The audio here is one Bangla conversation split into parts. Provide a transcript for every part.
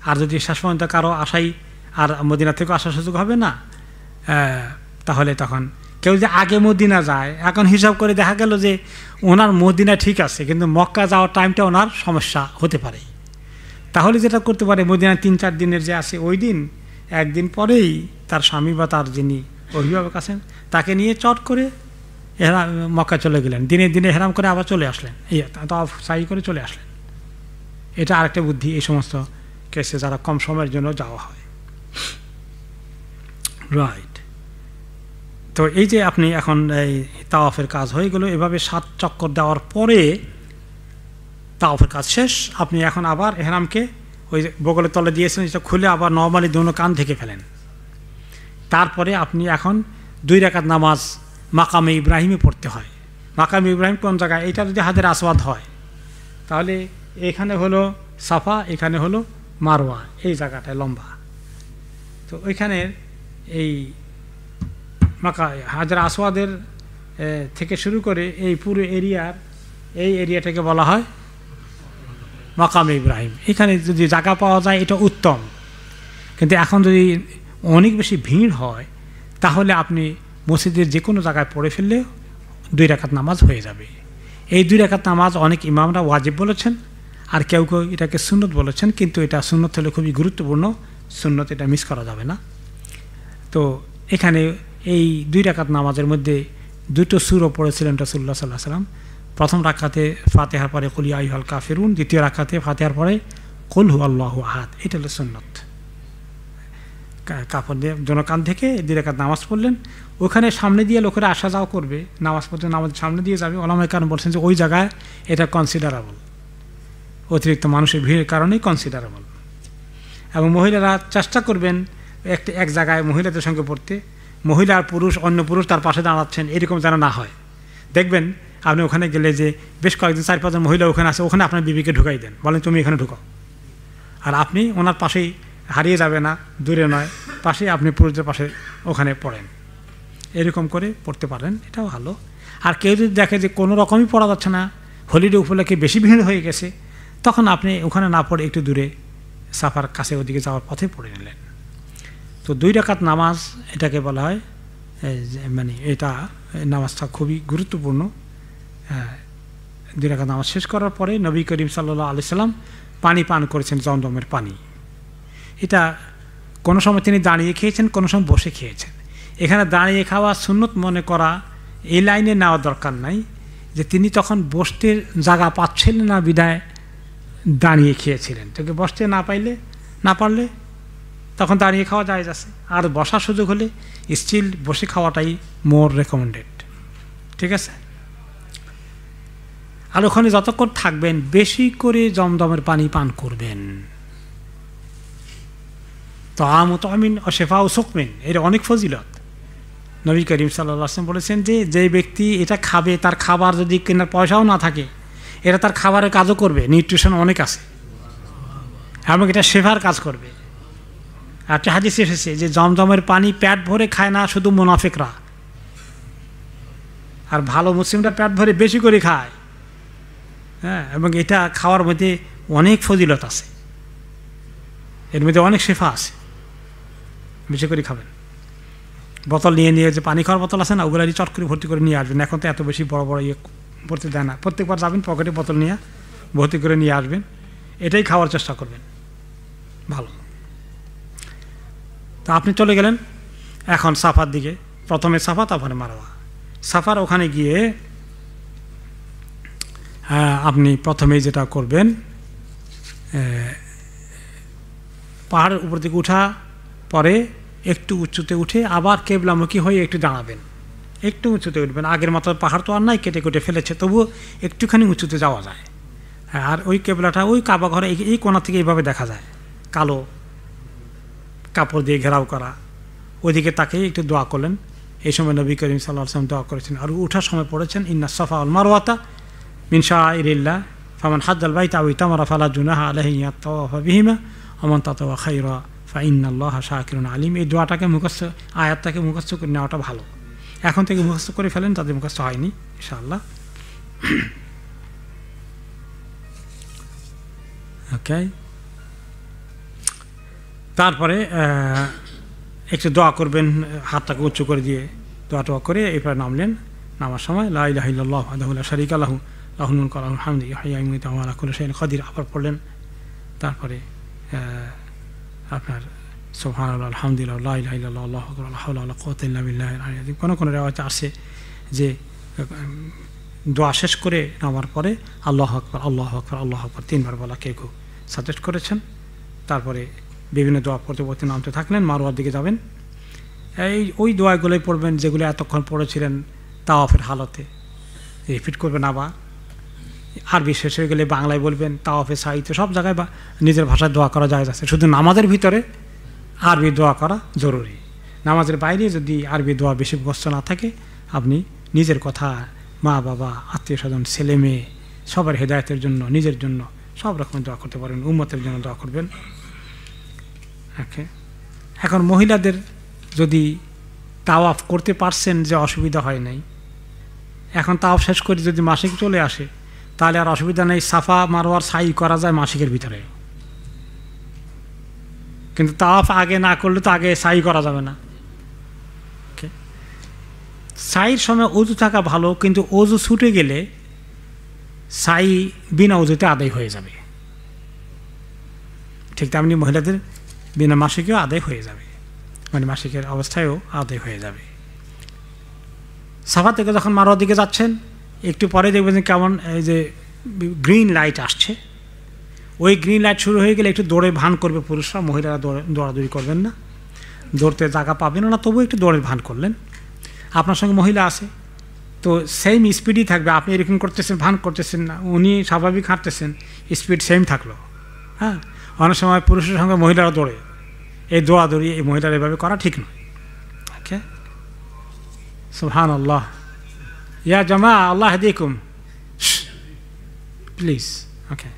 আর যদি শেষ পর্যন্ত কারো আশাই আর মদিনা থেকে আসার সুযোগ হবে না, তাহলে তখন কেউ যে আগে মদিনা যায়, এখন হিসাব করে দেখা গেল যে ওনার মদিনা ঠিক আছে কিন্তু মক্কা যাওয়ার টাইমটা ওনার সমস্যা হতে পারে, তাহলে যেটা করতে পারে মদিনা 3-4 দিনের যে আছে ওই দিন একদিন পরেই তার স্বামী বা তার যিনি অভিভাবক আছেন তাকে নিয়ে চট করে মক্কা চলে গেলেন, দিনে দিনে হেরাম করে আবার চলে আসলেন, এই তাওয়াফ সাই করে চলে আসলেন। এটা আরেকটা বুদ্ধি এই সমস্ত কেসে যারা কম সময়ের জন্য যাওয়া হয়। রাইট, তো এই যে আপনি এখন এই তাওয়াফের কাজ হয়ে গেল, এভাবে 7 চক্কর দেওয়ার পরে তাওয়াফের কাজ শেষ। আপনি এখন আবার এহরামকে ওই বগলের তলে দিয়েছেন এটা খুলে আবার নরমালি দুনো কান ঢেকে ফেলেন। তারপরে আপনি এখন 2 রাকাত নামাজ মাকামে ইব্রাহিমে পড়তে হয়। মাকামে ইব্রাহিম কোন জায়গায়? এটা যদি হাজরে আসওয়াদ হয় তাহলে এখানে হলো সাফা, এখানে হলো মারওয়া, এই জায়গাটায় লম্বা। তো ওইখানে এই হাজরে আসওয়াদের থেকে শুরু করে এই পুরো এই এরিয়াটাকে বলা হয় মাকামে ইব্রাহিম। এখানে যদি জায়গা পাওয়া যায় এটা উত্তম, কিন্তু এখন যদি অনেক বেশি ভিড় হয় তাহলে আপনি মসজিদের যে কোনো জায়গায় পড়ে ফেললে 2 রাকাত নামাজ হয়ে যাবে। এই 2 রাকাত নামাজ অনেক ইমামরা ওয়াজিব বলেছেন, আর কেউ কেউ এটাকে সুন্নত বলেছেন, কিন্তু এটা সুন্নত হলে খুবই গুরুত্বপূর্ণ, সুন্নত এটা মিস করা যাবে না। তো এখানে এই 2 রাকাত নামাজের মধ্যে 2টো সূরা পড়েছিলেন রাসূলুল্লাহ সাল্লাল্লাহু আলাইহি ওয়াসাল্লাম। প্রথম রাকাতে ফাতিহার পরে কুল ইয়া আইয়ুহাল কাফিরুন, দ্বিতীয় রাকাতে ফাতিহার পরে কুল হুয়াল্লাহু আহাদ। এটা হলো সুন্নত। কাপড় দিয়ে জনকান থেকে 2 রাকাত নামাজ পড়লেন, ওখানে সামনে দিয়ে লোকেরা আসা যাওয়া করবে, নামাজ পড়তে নামাজের সামনে দিয়ে যাবে। ওলামায়ে কেরাম বলছেন যে ওই জায়গায় এটা কনসিডারেবল, অতিরিক্ত মানুষের ভিড়ের কারণেই কনসিডারেবল। এবং মহিলারা চেষ্টা করবেন এক জায়গায় মহিলাদের সঙ্গে পড়তে, মহিলা আর পুরুষ, অন্য পুরুষ তার পাশে দাঁড়াচ্ছেন, এরকম যেন না হয়। দেখবেন আপনি ওখানে গেলে যে বেশ কয়েকজন 4-5 জন মহিলা ওখানে আছে, ওখানে আপনার বিবিকে ঢুকাই দেন, বলেন তুমি এখানে ঢুকাও, আর আপনি ওনার পাশেই হারিয়ে যাবে না, দূরে নয়, পাশেই আপনি পুরুষদের পাশে ওখানে পড়েন, এরকম করে পড়তে পারেন, এটাও ভালো। আর কেউ যদি দেখে যে কোনো রকমই পড়া যাচ্ছে না, হলিডে উপলক্ষে বেশি ভিড় হয়ে গেছে, তখন আপনি ওখানে না পড়ে একটু দূরে সাফার কাছে ওদিকে যাওয়ার পথে পড়ে নিলেন। তো 2 রাকাত নামাজ এটাকে বলা হয়, মানে এটা নামাজটা খুবই গুরুত্বপূর্ণ। 2 রাকাত নামাজ শেষ করার পরে নবী করিম সাল্লাল্লাহু আলাইহি সাল্লাম পানি পান করেছেন, জমজমের পানি। এটা কোনো সময় তিনি দাঁড়িয়ে খেয়েছেন, কোনো সময় বসে খেয়েছেন। এখানে দাঁড়িয়ে খাওয়া সুন্নত মনে করা এই লাইনে নেওয়ার দরকার নাই, যে তিনি তখন বসতে জায়গা পাচ্ছিলেন না বিদায় দাঁড়িয়ে খেয়েছিলেন। তোকে বসতে না পারলে তখন দাঁড়িয়ে খাওয়া যায় যাচ্ছে, আর বসার সুযোগ হলে স্টিল বসে খাওয়াটাই মোর রেকমেন্ডেড, ঠিক আছে। আর ওখানে যতক্ষণ থাকবেন বেশি করে জমজমের পানি পান করবেন। তো আমিন ও শেফা ও সুকমিন, এর অনেক ফজিলত। নবী করিম সাল্লাল্লাহু আলাইহি ওয়াসাল্লাম বলেছেন যে ব্যক্তি এটা খাবে, তার খাবার যদি কেনার পয়সাও না থাকে, এটা তার খাবারের কাজও করবে, নিউট্রিশন অনেক আছে, এবং এটা শেফার কাজ করবে। একটা হাদিসে এসেছে যে জমজমের পানি পেট ভরে খায় না শুধু মুনাফিকরা, আর ভালো মুসলিমরা পেট ভরে বেশি করে খায়। হ্যাঁ, এবং এটা খাওয়ার মধ্যে অনেক ফজিলত আছে, এর মধ্যে অনেক শেফা আছে, বেশি করে খাবেন। বোতল নিয়ে যে পানি খাওয়ার বোতল আছে না, ওগুলো চট করে ভর্তি করে নিয়ে আসবেন। এখন তো এত বেশি বড় বড় ইয়ে ভর্তি দেয় না, প্রত্যেকবার যাবেন পকেটে বোতল নিয়ে ভর্তি করে নিয়ে আসবেন, এটাই খাওয়ার চেষ্টা করবেন, ভালো। তো আপনি চলে গেলেন এখন সাফার দিকে, প্রথমে সাফা তারপরে মারওয়া। সাফার ওখানে গিয়ে আপনি প্রথমেই যেটা করবেন, পাহাড়ের উপর থেকে উঠা পরে একটু উঁচুতে উঠে আবার কেবলামুখী হয়ে একটু দাঁড়াবেন, একটু উঁচুতে উঠবেন। আগের মতো পাহাড় তো আর নাই, কেটে কেটে ফেলেছে, তবুও একটুখানি উঁচুতে যাওয়া যায়। আর ওই কেবলাটা ওই কাবা ঘরে এই কোণা থেকে এইভাবে দেখা যায়, কালো কাপড় দিয়ে ঘেরাও করা, ওইদিকে তাকে একটু দোয়া করলেন। এই সময় নবী করিম সাল্লাল্লাহু আলাইহি ওয়াসাল্লাম দোয়া করেছেন। আর উঠার সময় পড়েছেন ইন্না সাফা ওয়াল মারওয়াতা মিন শাআইরিল্লাহ ফামান হাজ্জাল বাইতা আও ইতামারা ফালা জুনাহা আলাইহি ইয়াতাওয়াফা বিহিমা ওয়া মান তাতাওয়া খায়রা ফাইন্নাল্লাহা শাকিরুন আলিম। এই দোয়াটাকে মুখস্থ, আয়াতটাকে মুখস্থ করে নেওয়াটা ভালো। এখন থেকে মুখস্থ করে ফেলেন, তাদের মুখস্থ হয়নি ইনশাআল্লাহ। ওকে, তারপরে একটু দোয়া করবেন, হাতটাকে উঁচু করে দিয়ে দোয়া করে এরপরে নামলেন। নামার সময় লা ইলাহা ইল্লাল্লাহ ওয়াহদাহু লা শারীকা লাহু লাহুল মুলকু ওয়া লাহুল হামদু ইহয়ি ওয়া ইউমীতু ওয়া হুয়া আলা কুল্লি শাইইন কাদির আবার পড়লেন। তারপরে আপনার সুবহানাল্লাহ, আলহামদুলিল্লাহ, লা ইলাহা ইল্লাল্লাহ, আল্লাহু আকবার, লা হাওলা ওয়া লা কুওয়াতা ইল্লা বিল্লাহিল আলিয়্যিল আযীম। কোনো রিওয়ায়াতে আসে যে দোয়া শেষ করে নামার পরে আল্লাহু আকবার, আল্লাহু আকবার, আল্লাহু আকবার 3 বার বলা কেউ কেউ সাজেস্ট করেছেন। তারপরে বিভিন্ন দোয়া পড়তে পড়তে নামতে থাকলেন, মারওয়ার দিকে যাবেন। ওই দোয়াগুলোই পড়বেন যেগুলো এতক্ষণ পড়েছিলেন তাওয়াফের হালতে, রিপিট করবেন। আবার আরবি শেষ হয়ে গেলে বাংলায় বলবেন। তাওয়াফে সাহিত্য সব জায়গায় বা নিজের ভাষায় দোয়া করা যায় আছে, শুধু নামাজের ভিতরে আরবি দোয়া করা জরুরি। নামাজের বাইরে যদি আরবি দোয়া বেশি মুখস্থ না থাকে, আপনি নিজের কথা, মা বাবা, আত্মীয় স্বজন, ছেলে মেয়ে সবার হেদায়েতের জন্য, নিজের জন্য সব রকমের দোয়া করতে পারবেন, উম্মতের জন্য দোয়া করবেন। ওকে, এখন মহিলাদের যদি তাওয়াফ করতে পারছেন যে অসুবিধা হয় নাই, এখন তাওয়াফ শেষ করে যদি মাসিক চলে আসে তাহলে আর অসুবিধা নেই, সাফা মারওয়ার সাই করা যায় মাসিকের ভিতরে। কিন্তু তাওয়াফ আগে না করলে তো আগে সাই করা যাবে না। সাইর সময় অজু থাকা ভালো, কিন্তু অজু ছুটে গেলে সাই বিনা অজুতে আদায় হয়ে যাবে। ঠিক তেমনি মহিলাদের বিনা মাসিকেও আদায় হয়ে যাবে, মানে মাসিকের অবস্থায়ও আদায় হয়ে যাবে। সাফা থেকে যখন মারোয়ার দিকে যাচ্ছেন, একটু পরে দেখবেন যে কেমন এই যে গ্রিন লাইট আসছে। ওই গ্রিন লাইট শুরু হয়ে গেলে একটু দৌড়ে ভান করবে পুরুষরা, মহিলারা দৌড়াদৌড়ি করবেন না, দৌড়তে জায়গা পাবেন না, তবু একটু দৌড়ের ভান করলেন। আপনার সঙ্গে মহিলা আছে তো সেম স্পিডই থাকবে, আপনি এরকম করতেছেন, ভান করতেছেন না, উনি স্বাভাবিক হাঁটতেছেন, স্পিড সেম থাকলো। হ্যাঁ, অনেক সময় পুরুষের সঙ্গে মহিলারা দৌড়ে, এই দৌড়াদৌড়ি এই মহিলারা এভাবে করা ঠিক নয়। ওকে, সুবহানাল্লাহ, ইয়া জামা আল্লাহ ইয়াহদিকুম, প্লিজ। Okay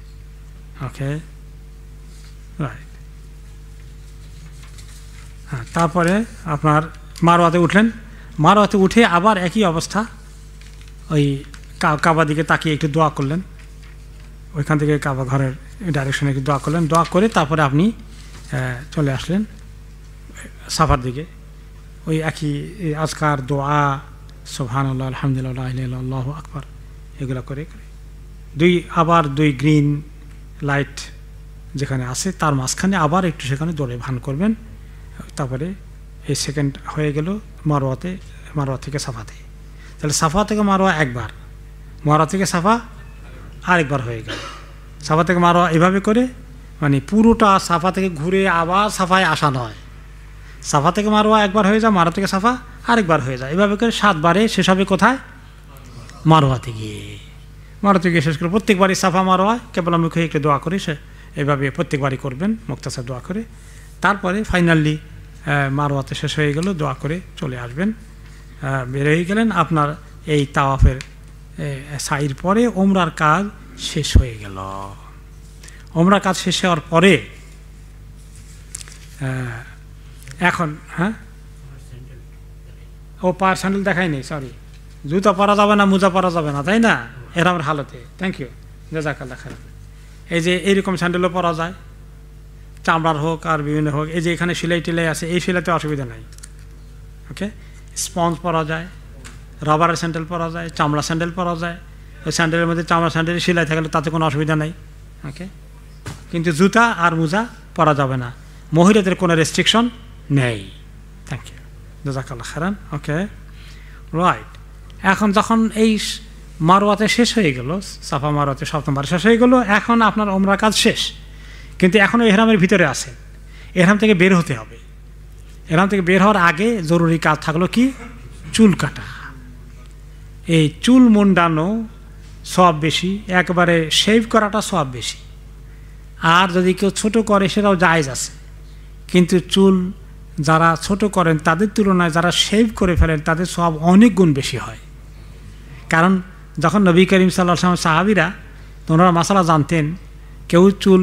okay, right. হ্যাঁ, তারপরে আপনার মারওয়াতে উঠলেন। মারওয়াতে উঠে আবার একই অবস্থা, ওই কাবা দিকে তাকিয়ে একটু দোয়া করলেন, ওইখান থেকে কাবা ঘরের ডাইরেকশনে একটু দোয়া করলেন। দোয়া করে তারপরে আপনি চলে আসলেন সাফার দিকে। ওই একই আজকার, দোয়া, সুবহানাল্লাহ, আলহামদুলিল্লাহ, লা ইলাহা ইল্লাল্লাহ, আল্লাহু আকবার, এগুলো করে আবার দুই গ্রিন লাইট যেখানে আছে তার মাঝখানে আবার একটু সেখানে দৌড়ে ভান করবেন। তারপরে এই সেকেন্ড হয়ে গেল মারওয়া থেকে সাফাতে। তাহলে সাফা থেকে মারওয়া একবার, মারওয়া থেকে সাফা আরেকবার হয়ে গেল। সাফা থেকে মারওয়া এভাবে করে, মানে পুরোটা সাফা থেকে ঘুরে আবার সাফায় আসা নয়। সাফা থেকে মারওয়া একবার হয়ে যায়, মারওয়া থেকে সাফা আরেকবার হয়ে যায়, এভাবে করে 7 বারে শেষ হবে কোথায়? মারওয়াতে গিয়ে। মারওয়াতে গিয়ে শেষ করে প্রত্যেকবারই সাফা মারওয়া কেবলামুখে একটু দোয়া করে সে এভাবে প্রত্যেকবারই করবেন, মুক্তাসার দোয়া করে। তারপরে ফাইনালি মারওয়াতে শেষ হয়ে গেল, দোয়া করে চলে আসবেন, বের হয়ে গেলেন। আপনার এই তাওয়াফের সাইর পরে ওমরার কাজ শেষ হয়ে গেল। ওমরার কাজ শেষ হওয়ার পরে এখন পায়ের স্যান্ডেল দেখাই নেই, সরি, জুতা পরা যাবে না, মোজা পরা যাবে না, তাই না? এরকম হালতে। থ্যাংক ইউ, জাযাকাল্লাহ খাইর। এই যে এইরকম স্যান্ডেলও পরা যায়, চামড়ার হোক আর বিভিন্ন হোক। এই যে এখানে সেলাই টেলাই আছে, এই সেলাইতে অসুবিধা নাই। ওকে, স্পঞ্জ পরা যায়, রাবারের স্যান্ডেল পরা যায়, চামড়া স্যান্ডেল পরা যায়। ওই স্যান্ডেলের মধ্যে চামড়া স্যান্ডেল সেলাই থাকলে তাতে কোনো অসুবিধা নেই। ওকে, কিন্তু জুতা আর মোজা পরা যাবে না, মহিলাদের কোনো রেস্ট্রিকশন নেই। থ্যাংক ইউ, জাযাকাল্লাহ খাইরান। Okay, right. এখন যখন এই মারওয়াতে শেষ হয়ে গেল, সাফা মারওয়াতে 7ম বার শেষ হয়ে গেল, এখন আপনার ওমরার কাজ শেষ, কিন্তু এখনও এহরামের ভিতরে আছেন। এহরাম থেকে বের হতে হবে। এহরাম থেকে বের হওয়ার আগে জরুরি কাজ থাকলো কি? চুল কাটা। এই চুল মুন্ডানো সওয়াব বেশি, একবারে শেভ করাটা সওয়াব বেশি। আর যদি কেউ ছোট করে সেটাও জায়েজ আছে, কিন্তু চুল যারা ছোট করেন তাদের তুলনায় যারা শেভ করে ফেলেন তাদের সওয়াব অনেক গুণ বেশি হয়। কারণ যখন নবী করিম সাল্লাল্লাহু আলাইহি ওয়াসাল্লাম সাহাবীরা ওনারা মাসালা জানতেন, কেউ চুল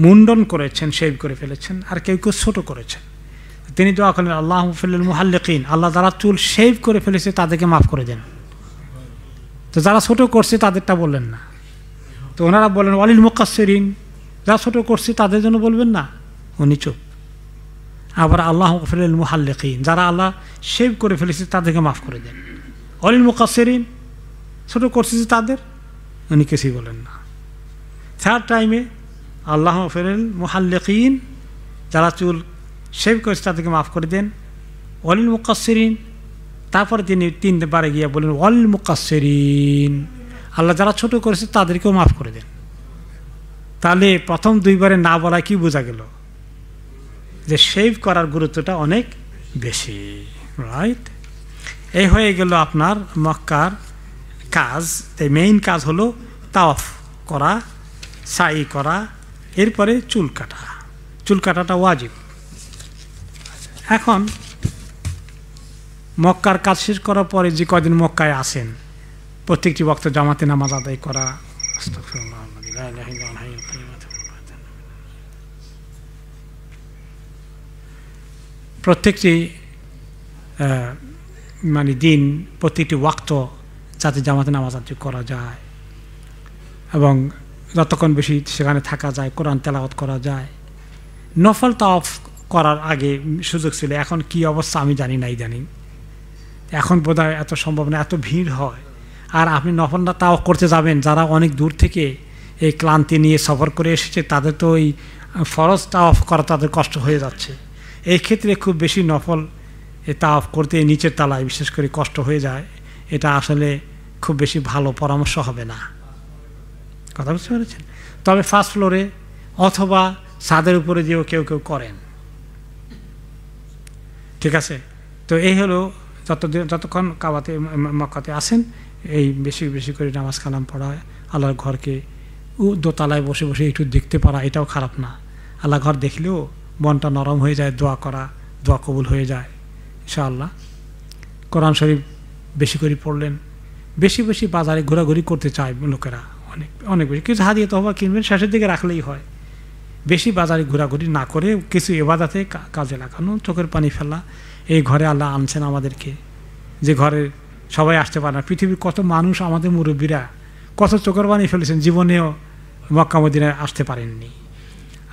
মুন্ডন করেছেন, শেভ করে ফেলেছেন, আর কেউ কেউ ছোটো করেছেন। তিনি দোয়া করলেন, আল্লাহু ফিল মুহাল্লিকিন, আল্লাহ যারা চুল শেভ করে ফেলেছে তাদেরকে মাফ করে দেন। তো যারা ছোটো করছে তাদেরটা বললেন না, তো ওনারা বললেন ওয়ালিল মুকাসসিরিন, যারা ছোটো করছে তাদের জন্য বলবেন না। উনি চুপ। আবার আল্লাহ গফিরুল মুহাল্লিকিন, যারা আল্লাহ শেভ করে ফেলেছে তাদেরকে মাফ করে দেন। অলিল মুকাসসিরিন, ছোট করছে যে তাদের, উনি কিছুই বলেন না। থার্ড টাইমে আল্লাহ গফিরুল মুহাল্লিকিন, যারা চুল শেভ করেছে তাদেরকে মাফ করে দেন। অলিল মুকাসসিরিন, তারপরে তিনি 3বারে গিয়ে বলেন অলিল মুকাসসিরিন, আল্লাহ যারা ছোট করেছে তাদেরকেও মাফ করে দেন। তাহলে প্রথম 2বারে না বলা কি বোঝা গেল? যে শেভ করার গুরুত্বটা অনেক বেশি, রাইট? এই হয়ে গেল আপনার মক্কার কাজ। মেইন কাজ হলো তাওয়াফ করা, সাই করা, এরপরে চুল কাটা। চুল কাটাটা ওয়াজিব। এখন মক্কার কাজ শেষ করার পরে যে কদিন মক্কায় আসেন, প্রত্যেকটি বক্ত জামাতে নামাজ আদায় করা, প্রত্যেকটি মানে দিন প্রত্যেকটি ওয়াক্ত যাতে জামাতে নামাজ আদায় করা যায় এবং যতক্ষণ বেশি সেখানে থাকা যায়, কোরআন তেলাওয়াত করা যায়। নফল তাওয়াফ করার আগে সুযোগ ছিল, এখন কি অবস্থা আমি জানি না, জানি এখন বোধহয় এত সম্ভব না, এত ভিড় হয়। আর আপনি নফলটা তাওয়াফ করতে যাবেন, যারা অনেক দূর থেকে এই ক্লান্তি নিয়ে সফর করে এসেছে, তাদের তো ওই ফরজ তাওয়াফ করা তাদের কষ্ট হয়ে যাচ্ছে। এই ক্ষেত্রে খুব বেশি নফল তাওয়াফ করতে নিচের তলায় বিশেষ করে কষ্ট হয়ে যায়। এটা আসলে খুব বেশি ভালো পরামর্শ হবে না, কথা বুঝতে পেরেছেন? তবে ফার্স্ট ফ্লোরে অথবা ছাদের উপরে যেও কেউ কেউ করেন, ঠিক আছে? তো এই হলো যতক্ষণ কাবাতে মক্কাতে আসেন, এই বেশি বেশি করে নামাজ কালাম পড়া, আল্লাহর ঘরকে দোতলায় বসে বসে একটু দেখতে পারা, এটাও খারাপ না। আল্লাহ ঘর দেখলেও মনটা নরম হয়ে যায়, দোয়া করা, দোয়া কবুল হয়ে যায় ইনশাআল্লাহ। কোরআন শরীফ বেশি করে পড়লেন। বেশি বেশি বাজারে ঘোরাঘুরি করতে চায় লোকেরা, অনেক অনেক বেশি। কিছু হাদিয়া তহবা কিনবেন, শেষের দিকে রাখলেই হয়। বেশি বাজারে ঘোরাঘুরি না করে কিছু ইবাদতে কাজে লাগানো, চোখের পানি ফেলা। এই ঘরে আল্লাহ আনছেন আমাদেরকে, যে ঘরে সবাই আসতে পারে না। পৃথিবীর কত মানুষ, আমাদের মুরব্বীরা কত চোখের পানি ফেলেছেন, জীবনেও মক্কা মদিনায় আসতে পারেননি।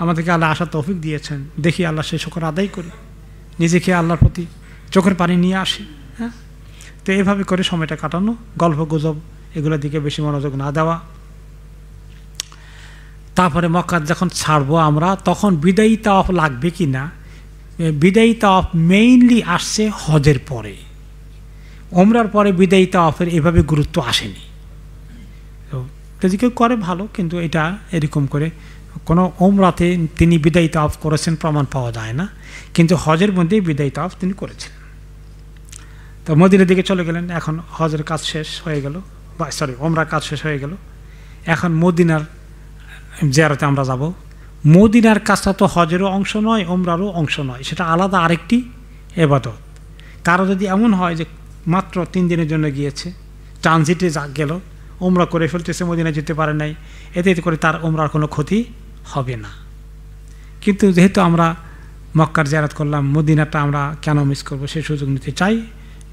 আমাদেরকে আল্লাহ আসার তৌফিক দিয়েছেন, দেখি আল্লাহ সেই শুকর আদায় করি, নিজেকে আল্লাহর প্রতি চোখের পানি নিয়ে আসি। হ্যাঁ, তো এইভাবে করে সময়টা কাটানো, গল্প গুজব এগুলোর দিকে বেশি মনোযোগ না দেওয়া। তারপরে মক্কা যখন ছাড়বো আমরা, তখন বিদায়ী তাওয়াফ লাগবে কি না? বিদায়ী তাওয়াফ মেইনলি আসছে হজের পরে, ওমরার পরে বিদায়ী তাওয়াফের এভাবে গুরুত্ব আসেনি। তো যদি কেউ করে ভালো, কিন্তু এটা এরকম করে কোনো ওমরাতে তিনি বিদায়ী তাওয়াফ করেছেন প্রমাণ পাওয়া যায় না, কিন্তু হজের মধ্যেই বিদায়ী তাওয়াফ তিনি করেছেন। তো মদিনার দিকে চলে গেলেন। এখন হজের কাজ শেষ হয়ে গেল, বা সরি ওমরার কাজ শেষ হয়ে গেল। এখন মদিনার জিয়ারতে আমরা যাব। মদিনার কাজটা তো হজেরও অংশ নয়, ওমরারও অংশ নয়, সেটা আলাদা আরেকটি ইবাদত। কারো যদি এমন হয় যে মাত্র 3 দিনের জন্য গিয়েছে, ট্রানজিটে গেল, ওমরা করে ফেলতেছে, মদিনা যেতে পারে নাই, এতে করে তার ওমরার কোনো ক্ষতি হবে না। কিন্তু যেহেতু আমরা মক্কার জিয়ারত করলাম, মদিনাটা আমরা কেন মিস করবো, সেই সুযোগ নিতে চাই।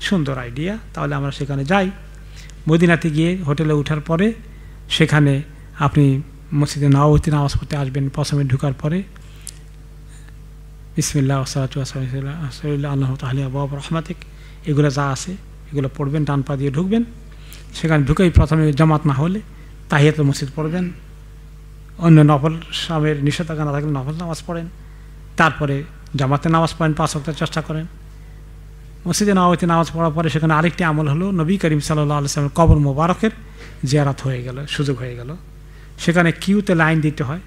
সুন্দর আইডিয়া, তাহলে আমরা সেখানে যাই। মদিনাতে গিয়ে হোটেলে ওঠার পরে সেখানে আপনি মসজিদে নববীতে নামাজ পড়তে আসবেন। প্রথমে ঢুকার পরে বিসমিল্লাহ ওয়াসসালাতু ওয়াসসালামু আল্লাহু তাআলা ওয়া রাহমাতিক, এগুলো যা আছে এগুলো পড়বেন, ডান পা দিয়ে ঢুকবেন। সেখানে ঢুকেই প্রথমে জামাত না হলে তাহিয়াতুল মসজিদ পড়বেন, অন্য নফল সামের নিষেধাজ্ঞা না থাকলে নফল নামাজ পড়েন, তারপরে জামাতে নামাজ পড়েন, 5 ওয়াক্ত চেষ্টা করেন। মসজিদে নববীতে নামাজ পড়ার পরে সেখানে আরেকটি আমল হলো নবী করিম সাল্লাল্লাহু আলাইহি ওয়াসাল্লামের কবর মোবারকের জিয়ারত হয়ে গেল, সুযোগ হয়ে গেল। সেখানে কিউতে লাইন দিতে হয়,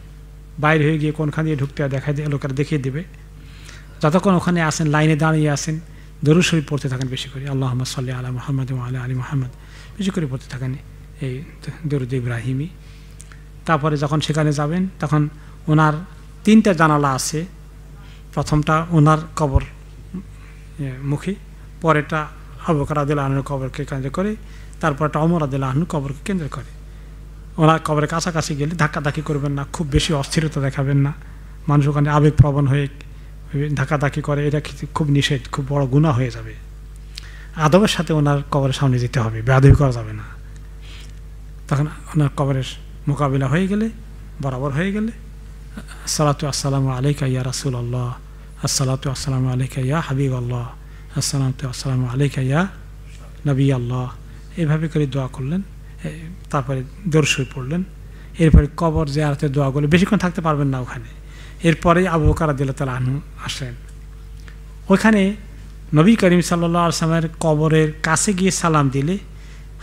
বাইরে হয়ে গিয়ে কোনখান দিয়ে ঢুকতে হয় দেখাই দিয়ে লোকেরা দেখিয়ে দেবে। যতক্ষণ ওখানে আসেন, লাইনে দাঁড়িয়ে আসেন, দরুদ শরীফ পড়তে থাকেন বেশি করে, আল্লাহুম্মা সাল্লি আলা মুহাম্মাদ ওয়া আলা আলি মুহাম্মাদ, বেশি করে পড়তে থাকেন এই দরুদ ইব্রাহিমি। তারপরে যখন সেখানে যাবেন, তখন ওনার 3টা জানালা আছে। প্রথমটা ওনার কবর মুখী, পরেরটা আবু বকর রাদিয়াল্লাহু আনহুর কবরকে কেন্দ্র করে, তারপরটা ওমর রাদিয়াল্লাহু আনহুর কবরকে কেন্দ্র করে। ওনার কবরের কাছাকাছি গেলে ধাক্কাধাক্কি করবেন না, খুব বেশি অস্থিরতা দেখাবেন না। মানুষ ওখানে আবেগপ্রবণ হয়ে ধাক্কাধাক্কি করে, এটা খুব নিষেধ, খুব বড় গুনাহ হয়ে যাবে। আদবের সাথে ওনার কবরের সামনে যেতে হবে, বেয়াদবি করা যাবে না। তখন ওনার কবরের মোকাবিলা হয়ে গেলে, বরাবর হয়ে গেলে, সালাতু আসসালামু আলাইকা ইয়া রাসূলুল্লাহ, আসসালাতু আসসালামু আলাইকা ইয়া হাবিবাল্লাহ, আসসালাতু আসসালামু আলাইকা ইয়া নবী আল্লাহ, এইভাবে করে দোয়া করলেন। তারপরে দরুদ শরীফ পড়লেন। এরপরে কবর জিয়ারতের দোয়া করলে বেশিক্ষণ থাকতে পারবেন না ওখানে। এরপরে আবু বকর রাদিয়াল্লাহু তাআলা আনহু আসেন। ওইখানে নবী করিম সাল্লাল্লাহু আলাইহি ওয়াসাল্লামের কবরের কাছে গিয়ে সালাম দিলে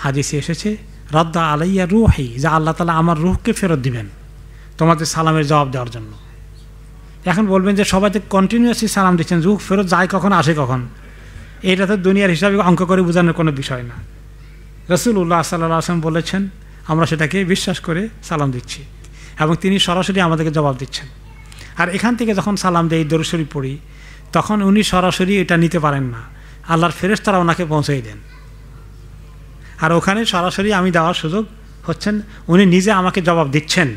হাদিসে এসেছে রাদ্দা আলাইয়া রূহি, যা আল্লাহ তাআলা আমার রূহকে ফেরত দিবেন তোমাদের সালামের জবাব দেওয়ার জন্য। এখন বলবেন যে সবাই তো কন্টিনিউয়াসলি সালাম দিচ্ছেন, রূহ ফেরত যায় কখন আসে কখন, এটা তো দুনিয়ার হিসাবে অঙ্ক করে বোঝানোর কোনো বিষয় না। রাসূলুল্লাহ সাল্লাল্লাহু আলাইহি ওয়াসাল্লাম বলেছেন, আমরা সেটাকে বিশ্বাস করে সালাম দিচ্ছি এবং তিনি সরাসরি আমাদেরকে জবাব দিচ্ছেন। আর এখান থেকে যখন সালাম দেই, দরুদ শরীফ পড়ি, তখন উনি সরাসরি এটা নিতে পারেন না, আল্লাহর ফেরেশতারা ওনাকে পৌঁছেই দেন। আর ওখানে সরাসরি আমি দেওয়ার সুযোগ হচ্ছেন, উনি নিজে আমাকে জবাব দিচ্ছেন।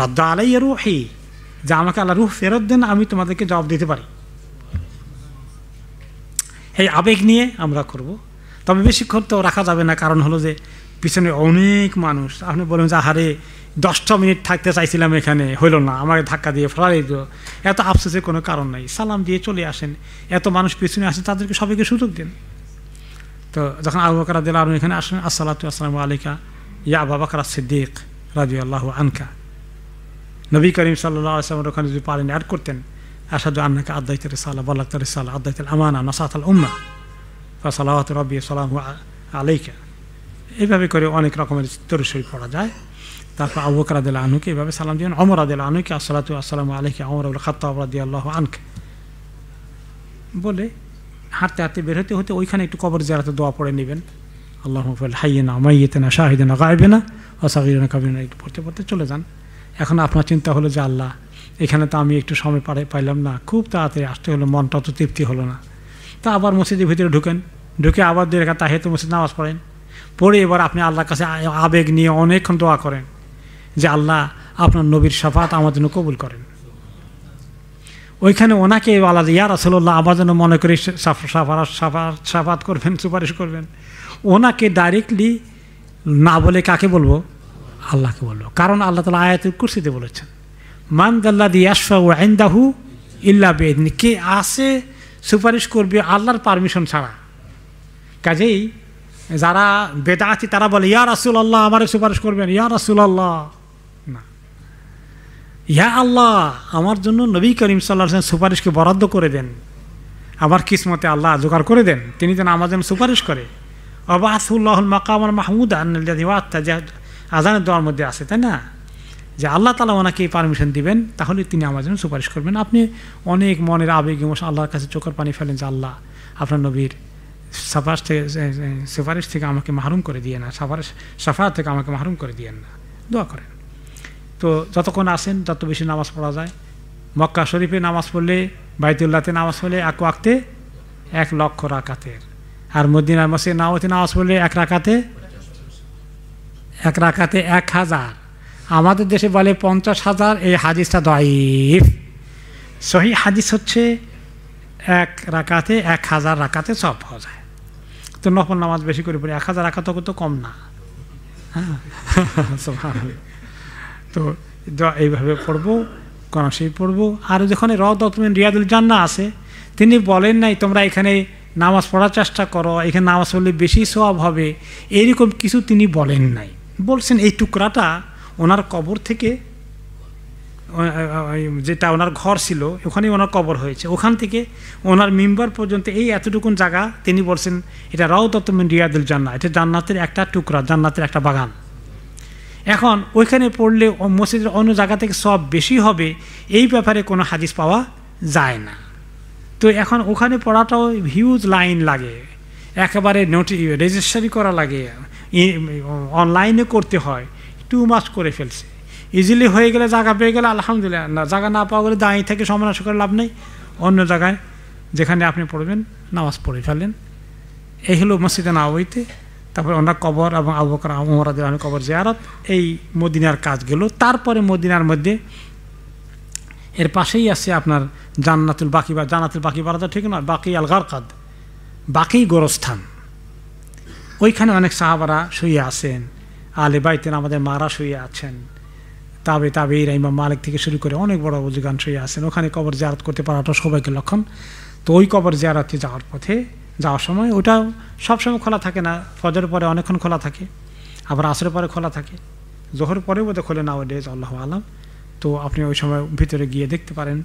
রাদ্দা আলাইয়া রূহি, যে আমাকে আল্লাহ রূহ ফেরত দেন, আমি তোমাদেরকে জবাব দিতে পারি। এই আবেগ নিয়ে আমরা করব, তবে বেশিক্ষণ তো রাখা যাবে না, কারণ হলো যে পিছনে অনেক মানুষ। আপনি বলবেন যে আহারে 10টা মিনিট থাকতে চাইছিলাম এখানে, হইল না, আমাকে ধাক্কা দিয়ে ফেলাই দিল, এত আফসোসের কোনো কারণ নাই, সালাম দিয়ে চলে আসেন। এত মানুষ পিছনে আসেন, তাদেরকে সবাইকে সুযোগ দিন। তো যখন আবু বকর রাদিয়াল্লাহু আনহু এখানে আসেন, আসসালাতু আসসালামু আলাইকা ইয়া আবু বকর as-সিদ্দিক রাদিয়াল্লাহু আনকা, নবী করিম সাল্লাল্লাহু আলাইহি ওয়াসাল্লাম ওখানে যদি পারেন অ্যাড করতেন, আশহাদু আন্নাকা আদাইতা রিসালা বাল্লাগতা রিসালা আদাইতাল আমানা নাসাতাল উম্মাহ ফাসালাওয়াতু রাব্বি সালামু আলাইকা, এইভাবে করে অনেক রকমের দরুদ শরীফ পড়া যায়। তারপর আবু বকর রাদিয়াল্লাহু আনহুকে এইভাবে সালাম দিবেন, ওমর রাদিয়াল্লাহু আনহুকে আসসালাতু আসসালামু আলাইকা ওমর ইবনে খাত্তাব রাদিয়াল্লাহু আনহু বলে হাঁটতে হাঁটতে বের হতে হতে ওইখানে একটু কবর জিয়ারতের দোয়া পড়ে নেবেন। আল্লাহুম্মা ফিল হাইয়িনা মাইয়িতিনা শাহিদিনা গায়বিনা ওয়া সাগীরিনা কাবীরিনা, একটু পড়তে পড়তে চলে যান। এখন আপনার চিন্তা হলো যে আল্লাহ, এখানে তো আমি একটু সময় পাইলাম না, খুব তাড়াতাড়ি আসতে হলো, মনটা তো তৃপ্তি হলো না। তা আবার মসজিদের ভিতরে ঢুকেন, ঢুকে আবার 2 রাকাত তাহিয়াতুল মসজিদ নামাজ পড়েন, পড়ে এবার আপনি আল্লাহর কাছে আবেগ নিয়ে অনেকক্ষণ দোয়া করেন যে আল্লাহ আপনার নবীর শাফাত আমার জন্য কবুল করেন। ওইখানে ওনাকে আল্লাহ ইয়া রাসূলুল্লাহ আমার জন্য মনে করে শাফাত করবেন, সুপারিশ করবেন। ওনাকে ডাইরেক্টলি না বলে কাকে বলবো? আল্লাহকে বলবো। কারণ আল্লাহ তাআলা আয়াতুল কুরসিতে বলেছেন, মান যাল্লাযী ইয়াশফাউ ইনদাহু ইল্লা বিইذনি, কে আসে সুপারিশ করবে আল্লাহর পারমিশন ছাড়া। কাজেই যারা বেদাতি তারা বলে ইয়া রাসূলুল্লাহ আমারে সুপারিশ করবেন, ইয়া রাসূলুল্লাহ না, ইয়া আল্লাহ আমার জন্য নবী করিম সাল্লাল্লাহু আলাইহি ওয়াসাল্লাম সুপারিশকে বরাদ্দ করে দেন, আমার কিসমতে আল্লাহ জোগাড় করে দেন, তিনি যেন আমার জন্য সুপারিশ করে। ওয়াবাসুল্লাহুল মাকামাল মাহমুদা আল্লাযী ওয়া'তা, আযানের দোয়ার মধ্যে আছে, তাই না, যে আল্লাহ তাআলা ওনাকে পারমিশন দিবেন, তাহলে তিনি আমার জন্য সুপারিশ করবেন। আপনি অনেক মনের আবেগ ইমোশন আল্লাহর কাছে চোখের পানি ফেলেন যে আল্লাহ আপনার নবীর সুপারিশ থেকে আমাকে মাহরুম করে দিয়ে না, সাফাত থেকে আমাকে মাহরুম করে দিয়েন না, দোয়া করেন। তো যতক্ষণ আসেন যত বেশি নামাজ পড়া যায়, মক্কা শরীফে নামাজ পড়লে, বাইতুল্লাহতে নামাজ পড়লে 1 ওয়াক্তে 1 লক্ষ রাকাতের, আর মদিনার মসজিদে নববীতে নামাজ পড়লে 1 রাকাতে 1000। আমাদের দেশে বলে 50,000, এই হাদিসটা দাঈফ। সহিহ হাদিস হচ্ছে 1 রাকাতে 1000 রাকাতে সওয়াব পাওয়া যায়। তো নফল নামাজ বেশি করে পড়ি, 1000 রাকাত তো কম না, হ্যাঁ সুবহানাল্লাহ। তো এইভাবে পড়বো, কোরআন শরীফ পড়বো। আর যখন রাওদাতুল মিন রিয়াদুল জান্নাহ আছে, তিনি বলেন নাই তোমরা এখানে নামাজ পড়ার চেষ্টা করো, এখানে নামাজ পড়লে বেশি সওয়াব হবে, এরকম কিছু তিনি বলেন নাই। বলছেন এই টুকরাটা ওনার কবর থেকে, যেটা ওনার ঘর ছিল ওখানেই ওনার কবর হয়েছে, ওখান থেকে ওনার মিম্বার পর্যন্ত এই এতটুকুন জায়গা তিনি বলছেন এটা রাওদাতুল মিন রিয়াদুল জান্নাহ, এটা জান্নাতের একটা টুকরা, জান্নাতের একটা বাগান। এখন ওইখানে পড়লে মসজিদের অন্য জায়গা থেকে সব বেশি হবে, এই ব্যাপারে কোনো হাদিস পাওয়া যায় না। তো এখন ওখানে পড়াটাও হিউজ লাইন লাগে, একেবারে রেজিস্ট্রি করা লাগে, অনলাইনে করতে হয়, টু মাস করে ফেলছে। ইজিলি হয়ে গেলে, জায়গা পেয়ে গেলে আলহামদুলিল্লাহ, জায়গা না পাওয়া গেলে দাঁড়িয়ে থেকে সমালোচনা করে লাভ নেই, অন্য জায়গায় যেখানে আপনি পড়বেন নামাজ পড়ে ফেলেন। এই হলো মসজিদে নববীতে। তারপরে ওনার কবর এবং আবু বকর ওমর রাদিয়াল্লাহু আনহু কবর জিয়ারত, এই মদিনার কাজ গেল। তারপরে মদিনার মধ্যে এর পাশেই আছে আপনার জান্নাতুল বাকি, বা জান্নাতুল বাকি বলাটা ঠিক নয়, বাকি আল গারকাদ, বাকি গোরস্থান। ওইখানে অনেক সাহাবারা শুয়ে আছেন, আলে বাইতেন আমাদের মারা শুয়ে আছেন, তাবেঈরা ইমাম মালিক থেকে শুরু করে অনেক বড় অধিকাংশ আছেন, ওখানে কবর জিয়ারত করতে পারাটা সৌভাগ্যের লক্ষণ। তো ওই কবর জিয়ারতে যাওয়ার পথে যাওয়ার সময় ওটাও সবসময় খোলা থাকে না, ফজরের পরে অনেকক্ষণ খোলা থাকে, আবার আসরের পরে খোলা থাকে, জোহর পরেও বোধহয় খোলে না ওই ডেজ, আল্লাহ আলাম। তো আপনি ওই সময় ভিতরে গিয়ে দেখতে পারেন।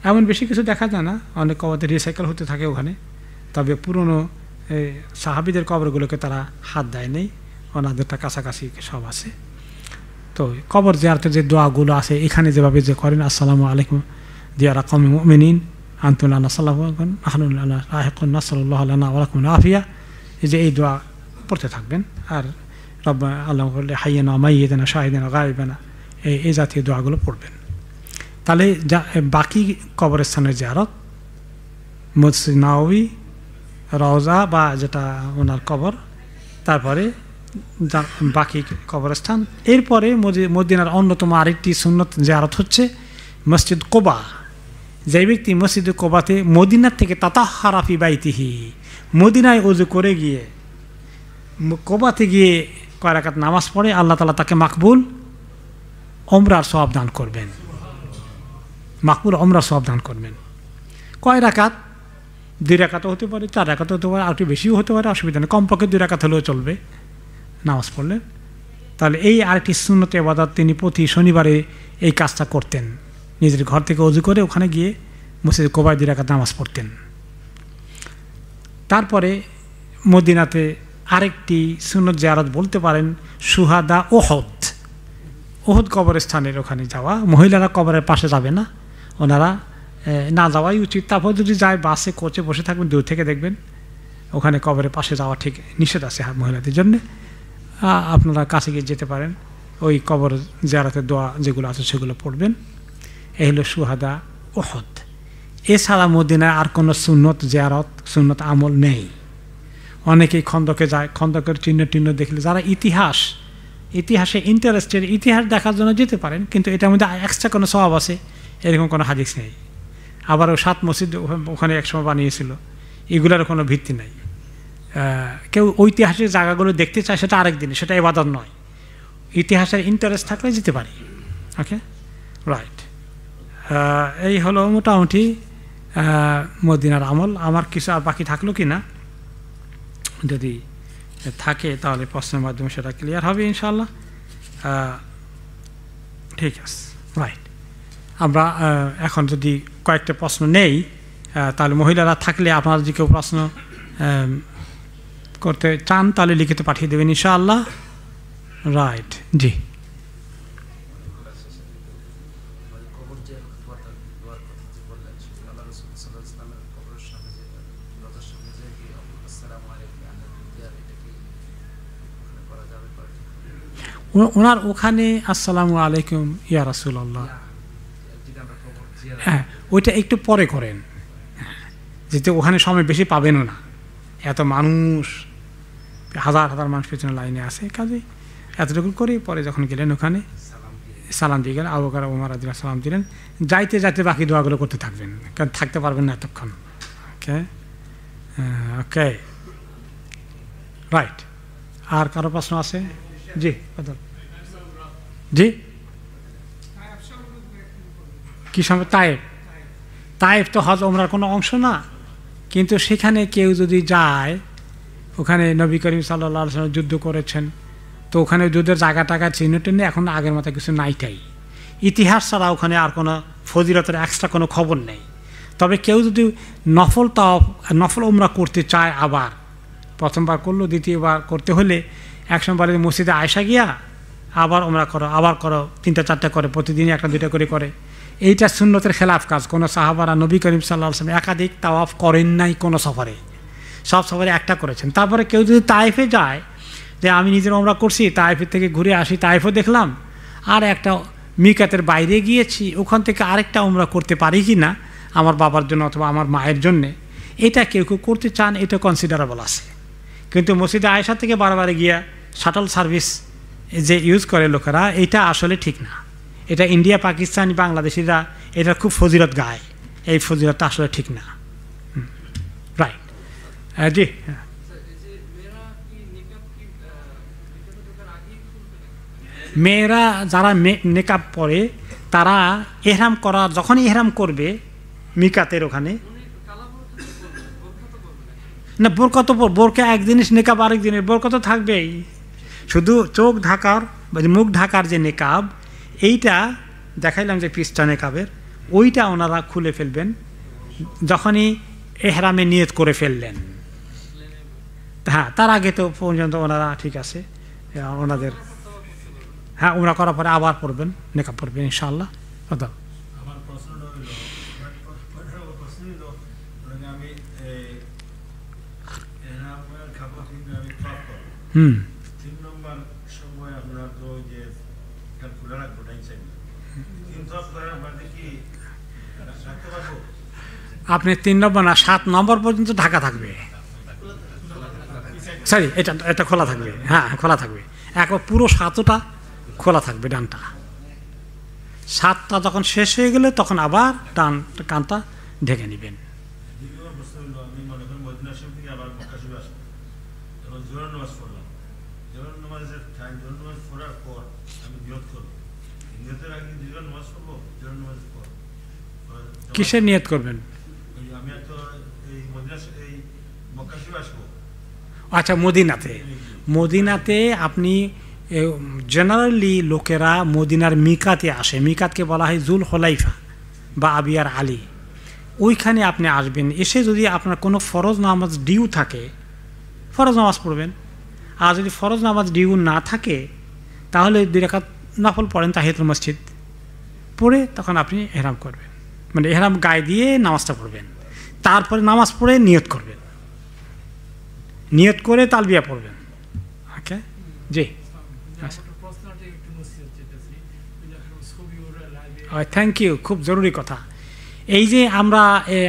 এমন বেশি কিছু দেখা যায় না, অনেক কবরতে রিসাইকেল হতে থাকে ওখানে, তবে পুরনো সাহাবীদের কবরগুলোকে তারা হাত দেয় নেই, ওনাদেরটা কাছাকাছি সব আছে। তো কবর জিয়ারতের যে দোয়াগুলো আছে এখানে যেভাবে যে করেন, আসসালামু আলাইকুম দিয়ারা কওমি মুমিনিন আনতুম লানা সাল্লাল্লাহু নাসাল্লাল্লাহু আলানা ওয়া লাকুম আফিয়া, এই যে এই দোয়া পড়তে থাকবেন। আর রব্বা আল্লাহ হাইয়ানা মাইয়িতানা শাহিদানা গায়বানা, এই জাতীয় দোয়াগুলো পড়বেন। তাহলে বাকি কবরস্থানের জিয়ারত, মসজিদ নববী, রওজা বা যেটা ওনার কবর, তারপরে বাকি কবরস্থান। এরপরে মদিনার অন্যতম আরেকটি সুন্নত জিয়ারত হচ্ছে মসজিদ কোবা। যে ব্যক্তি মসজিদ কোবাতে মদিনার থেকে তাতাহহারা ফি বাইতিহি, মদিনায় ওযু করে গিয়ে কোবাতে গিয়ে কয় রাকাত নামাজ পড়ে, আল্লাহ তাআলা তাকে মাকবুল ওমরার সওয়াব দান করবেন, মাকবুল ওমরার সওয়াব দান করবেন। কয় রাকাত? 2 রাকাতও হতে পারে, 4 রাকাতও হতে পারে, আর একটু বেশিও হতে পারে, অসুবিধা নেই, কমপক্ষে 2 রাকাত হলেও চলবে নামাজ পড়লে। তাহলে এই আরেকটি সুন্নত ইবাদত, তিনি প্রতি শনিবারে এই কাজটা করতেন, নিজের ঘর থেকে ওযু করে ওখানে গিয়ে মসজিদে কোবায় 2 রাকাত নামাজ পড়তেন। তারপরে মদিনাতে আরেকটি সুন্নত জিয়ারত বলতে পারেন শুহাদা ওহদ, ওহদ কবরস্থানের ওখানে যাওয়া। মহিলারা কবরের পাশে যাবে না, ওনারা না যাওয়াই উচিত। তারপর যদি যায় বাসে কোচে বসে থাকবেন, দূর থেকে দেখবেন, ওখানে কবরের পাশে যাওয়া ঠিক নিষেধ আছে মহিলাদের জন্যে। আপনারা কাছে গিয়ে যেতে পারেন, ওই কবর জিয়ারতের দোয়া যেগুলো আছে সেগুলো পড়বেন। এই হলো শুহাদা ওহদ। এছাড়া মদিনায় আর কোনো সুন্নত জিয়ারত, সুন্নত আমল নেই। অনেকেই খন্দকে যায়, খন্দকের চিহ্ন দেখলে যারা ইতিহাসে ইন্টারেস্টেড, ইতিহাস দেখার জন্য যেতে পারেন, কিন্তু এটার মধ্যে এক্সট্রা কোনো সওয়াব আছে এরকম কোনো হাদিস নেই। আবার 7 মসজিদ ওখানে একসময় বানিয়েছিল, এগুলোর কোনো ভিত্তি নেই। কেউ ঐতিহাসিক জায়গাগুলো দেখতে চায়, সেটা আরেক দিন, সেটা ইবাদত নয়। ইতিহাসের ইন্টারেস্ট থাকলে যেতে পারি। ওকে, রাইট। এই হলো মোটামুটি মদিনার আমল। আমার কিছু আর বাকি থাকলো কি না, যদি থাকে তাহলে প্রশ্নের মাধ্যমে সেটা ক্লিয়ার হবে ইনশাআল্লাহ। ঠিক আছে, রাইট। আমরা এখন যদি কয়েকটা প্রশ্ন নেই, তাহলে মহিলারা থাকলে আপনারা যদি কেউ প্রশ্ন করতে চান তাহলে লিখিত পাঠিয়ে দেবেন ইনশাআল্লাহ। রাইট, জি। ওনার ওখানে আসসালামু আলাইকুম ইয়া রাসূলুল্লাহ, হ্যাঁ ওইটা একটু পরে করেন, যেতে ওখানে সময় বেশি পাবেনও না, এত মানুষ, হাজার হাজার মানুষ পেছনে লাইনে আছে, কাজে এতটুকু করে পরে যখন গেলেন ওখানে সালাম দিয়ে গেলেন, আবু বকর ওমর রাদিয়াল্লাহু সালাম দিলেন, যাইতে যাইতে বাকি দোয়াগুলো করতে থাকবেন, কারণ থাকতে পারবেন না এতক্ষণ। ওকে, ওকে, রাইট। আর কারো প্রশ্ন আছে? জি, জি। কি সময়? তায়েফ তো হজ ওমরার কোনো অংশ না, কিন্তু সেখানে কেউ যদি যায়, ওখানে নবী করিম সাল্লাল্লাহু আলাইহি ওয়াসাল্লাম যুদ্ধ করেছেন, তো ওখানে যুদ্ধের জায়গা টাকা চিহ্ন টিহ্ন এখন আগের মতো কিছু নাইটাই, ইতিহাস ছাড়া ওখানে আর কোনো ফজিলতের এক্সট্রা কোনো খবর নেই। তবে কেউ যদি নফল ওমরা করতে চায়, আবার প্রথমবার করলো, দ্বিতীয়বার করতে হলে একসময় মসজিদে আয়েশা গিয়া আবার ওমরা করো, আবার করো, 3টা-4টা করে, প্রতিদিনই 1-2টা করে করে। এইটা সুন্নতের খেলাফ কাজ। কোনো সাহাবারা নবী করিম সাল্লাল্লাহু আলাইহি ওয়াসাল্লাম একাধিক তাওয়াফ করেন নাই কোনো সফরে, সব সফরে একটা করেছেন। তারপরে কেউ যদি তায়েফে যায়, যে আমি নিজের ওমরা করছি, তায়েফের থেকে ঘুরে আসি, তায়েফও দেখলাম, আর একটা মিকাতের বাইরে গিয়েছি, ওখান থেকে আরেকটা ওমরা করতে পারি কি না আমার বাবার জন্য অথবা আমার মায়ের জন্যে, এটা কেউ কেউ করতে চান, এটা কনসিডারেবল আছে। কিন্তু মসজিদে আয়েশা থেকে বারবার গিয়া শাটল সার্ভিস যে ইউজ করে লোকেরা, এটা আসলে ঠিক না। এটা ইন্ডিয়া, পাকিস্তান, বাংলাদেশিরা এটা খুব ফজিলত গায়, এই ফজিলতটা আসলে ঠিক না। রাইট, জি। মেয়েরা যারা নেকাব পরে তারা এহরাম করার যখনই এহরাম করবে মিকাতের ওখানে, না বোরকা তো বোরকা এক জিনিস, নেকাব আরেক জিনিস, বোরকা তো থাকবেই। শুধু চোখ ঢাকার মুখ ঢাকার যে নেকাব এইটা দেখাইলাম যে পিসটা নেকাবের, ওইটা ওনারা খুলে ফেলবেন যখনই এহরামে নিয়ত করে ফেললেন। হ্যাঁ, তার আগে তো পর্যন্ত ওনারা ঠিক আছে ওনাদের, হ্যাঁ ওনারা করার পরে আবার পড়বেন, নেকাব পড়বেন ইনশাআল্লাহ। কথা আপনি 3 নম্বর না 7 নম্বর পর্যন্ত ঢাকা থাকবে, সরি এটা খোলা থাকবে, হ্যাঁ খোলা থাকবে, একবার পুরো 7টা খোলা থাকবে ডানটা। 7টা যখন শেষ হয়ে গেলে তখন আবার ডান কানটা ঢেকে নেবেন। কিসের নিয়ত করবেন? আচ্ছা, মদিনাতে আপনি জেনারেলি লোকেরা মদিনার মিকাতে আসে, মিকাতকে বলা হয় জুল হলাইফা বা আবিয়ার আলী, ওইখানে আপনি আসবেন। এসে যদি আপনার কোনো ফরজ নামাজ ডিউ থাকে ফরজ নামাজ পড়বেন, আর যদি ফরজ নামাজ ডিউ না থাকে তাহলে 2 রাকাত নফল পড়েন তাহিয়াতুল মসজিদ, পড়ে তখন আপনি এহরাম করবেন, মানে এহরাম গায়ে দিয়ে নামাজটা পড়বেন, তারপরে নামাজ পড়ে নিয়ত করবেন, নিয়ত করে তালবিয়া পড়বেন। ওকে, জি থ্যাংক ইউ, খুব জরুরি কথা। এই যে আমরা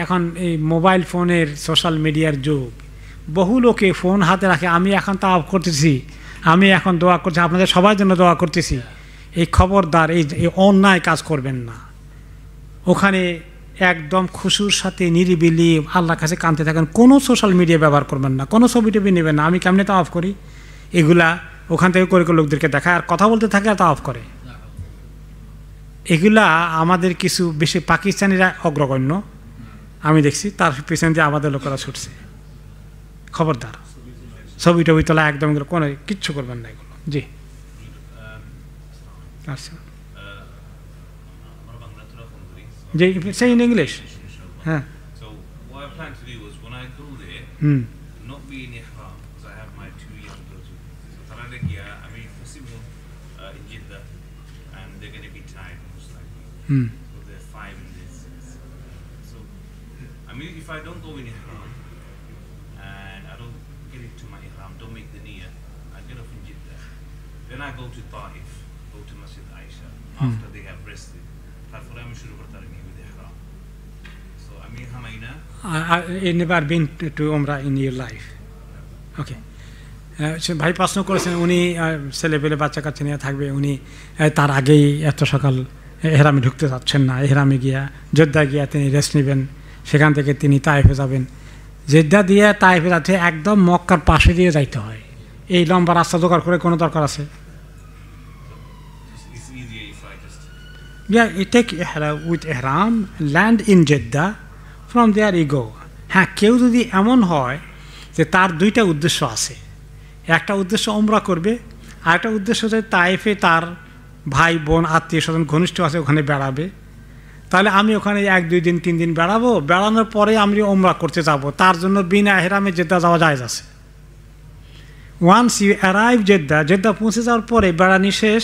এখন এই মোবাইল ফোনের সোশ্যাল মিডিয়ার যুগ, বহু লোকে ফোন হাতে রাখে, আমি এখন তা অফ করতেছি, আমি এখন দোয়া করছি, আপনাদের সবার জন্য দোয়া করতেছি, এই খবরদার এই অন্যায় কাজ করবেন না। ওখানে একদম খুশুর সাথে নিরিবিলি আল্লাহর কাছে কাঁদতে থাকেন, কোনো সোশ্যাল মিডিয়া ব্যবহার করবেন না, কোনো ছবি টবি নেবেন না। আমি কেমনি তা অফ করি, এগুলা ওখান থেকে করে লোকদেরকে দেখায় আর কথা বলতে থাকে আর তা অফ করে। এগুলা আমাদের কিছু বেশি পাকিস্তানিরা অগ্রগণ্য আমি দেখছি, তার পিছনে দিয়ে আমাদের লোকেরা ছুটছে। খবরদার ছবি টবি তোলা একদম এগুলো কোনো কিচ্ছু করবেন না এগুলো। জি আচ্ছা, জি say in English. হ্যাঁ, So what I plan to do is when I go there, not be in ihram because I have my 2 young daughters. So তারা গিয়া আমি possible in Jeddah and they're going to be tired most likely. So they're 5 and they're 6. So I mean if I don't go in ihram and I don't get into my ihram, don't make the niyyah, I get off in Jeddah. Then I go to Taif, go to Masjid Aisha after they have rested. তারপরে আমি শুরু করতে পারি with ihram. So আমি হামাইনা you never been to Umrah in your life? Okay. ভাই প্রশ্ন করেছেন, উনি ছেলে পেলে বাচ্চা কাচ্চা নিয়ে থাকবে, উনি তার আগেই এত সকাল এহরামে ঢুকতে চাচ্ছেন না, এহরামে গিয়া জেদ্দা গিয়া তিনি রেস্ট নেবেন, সেখান থেকে তিনি তাইফে যাবেন। জেদ্দা দিয়ে তাইফে যাচ্ছে একদম মক্কার পাশে দিয়ে যাইতে হয়, এই লম্বা রাস্তা জোগাড় করে কোনো দরকার আছে? it's easier if I just Yeah, you take ihram with ihram, land in Jeddah, from there you go. হ্যাঁ, কেউ যদি এমন হয় যে তার 2টা উদ্দেশ্য আছে, একটা উদ্দেশ্য উমরা করবে, আর একটা উদ্দেশ্য যে তাইফে তার ভাই বোন আত্মীয় স্বজন ঘনিষ্ঠ আছে ওখানে বেড়াবে, তাহলে আমি ওখানে 1 2 দিন 3 দিন বেড়াবো, বেড়ানোর পরে আমি উমরা করতে যাব, তার জন্য বিনা ইহরামে জেদ্দা যাওয়া জায়েজ আছে। Once you arrive Jeddah, Jeddah পৌঁছে যাওয়ার পরে বেড়ানি শেষ,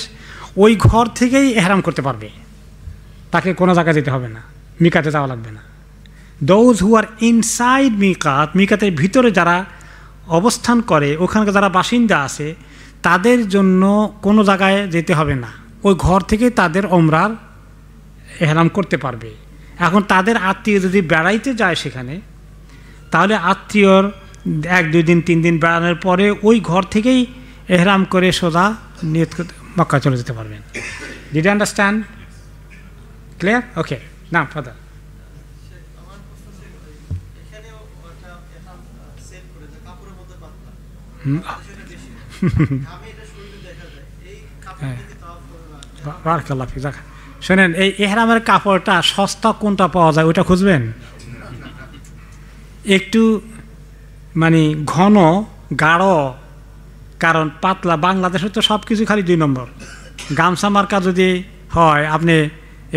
ওই ঘর থেকেই ইহরাম করতে পারবে, তাকে কোনো জায়গায় যেতে হবে না, মিকাতে যাওয়া লাগবে না। দোজ হু আর ইনসাইড মিকাত, মিকাতের ভিতরে যারা অবস্থান করে, ওখানকার যারা বাসিন্দা আছে, তাদের জন্য কোনো জায়গায় যেতে হবে না, ওই ঘর থেকে তাদের ওমরার ইহরাম করতে পারবে। এখন তাদের আত্মীয় যদি বেড়াইতে যায় সেখানে, তাহলে আত্মীয়র 1 2 দিন 3 দিন বেড়ানোর পরে ওই ঘর থেকেই ইহরাম করে সোজা নিয়ত করতে মক্কা চলে যেতে পারবেন। Did you understand? Clear? Okay, না ফাদার। বারাকাল্লাহ ফিক। শোনেন, এই এহরামের কাপড়টা সস্তা কোনটা পাওয়া যায় ওইটা খুঁজবেন। একটু মানে ঘন গাঢ়, কারণ পাতলা বাংলাদেশে তো সব কিছু খালি 2 নম্বর। গামছা মার্কা যদি হয় আপনি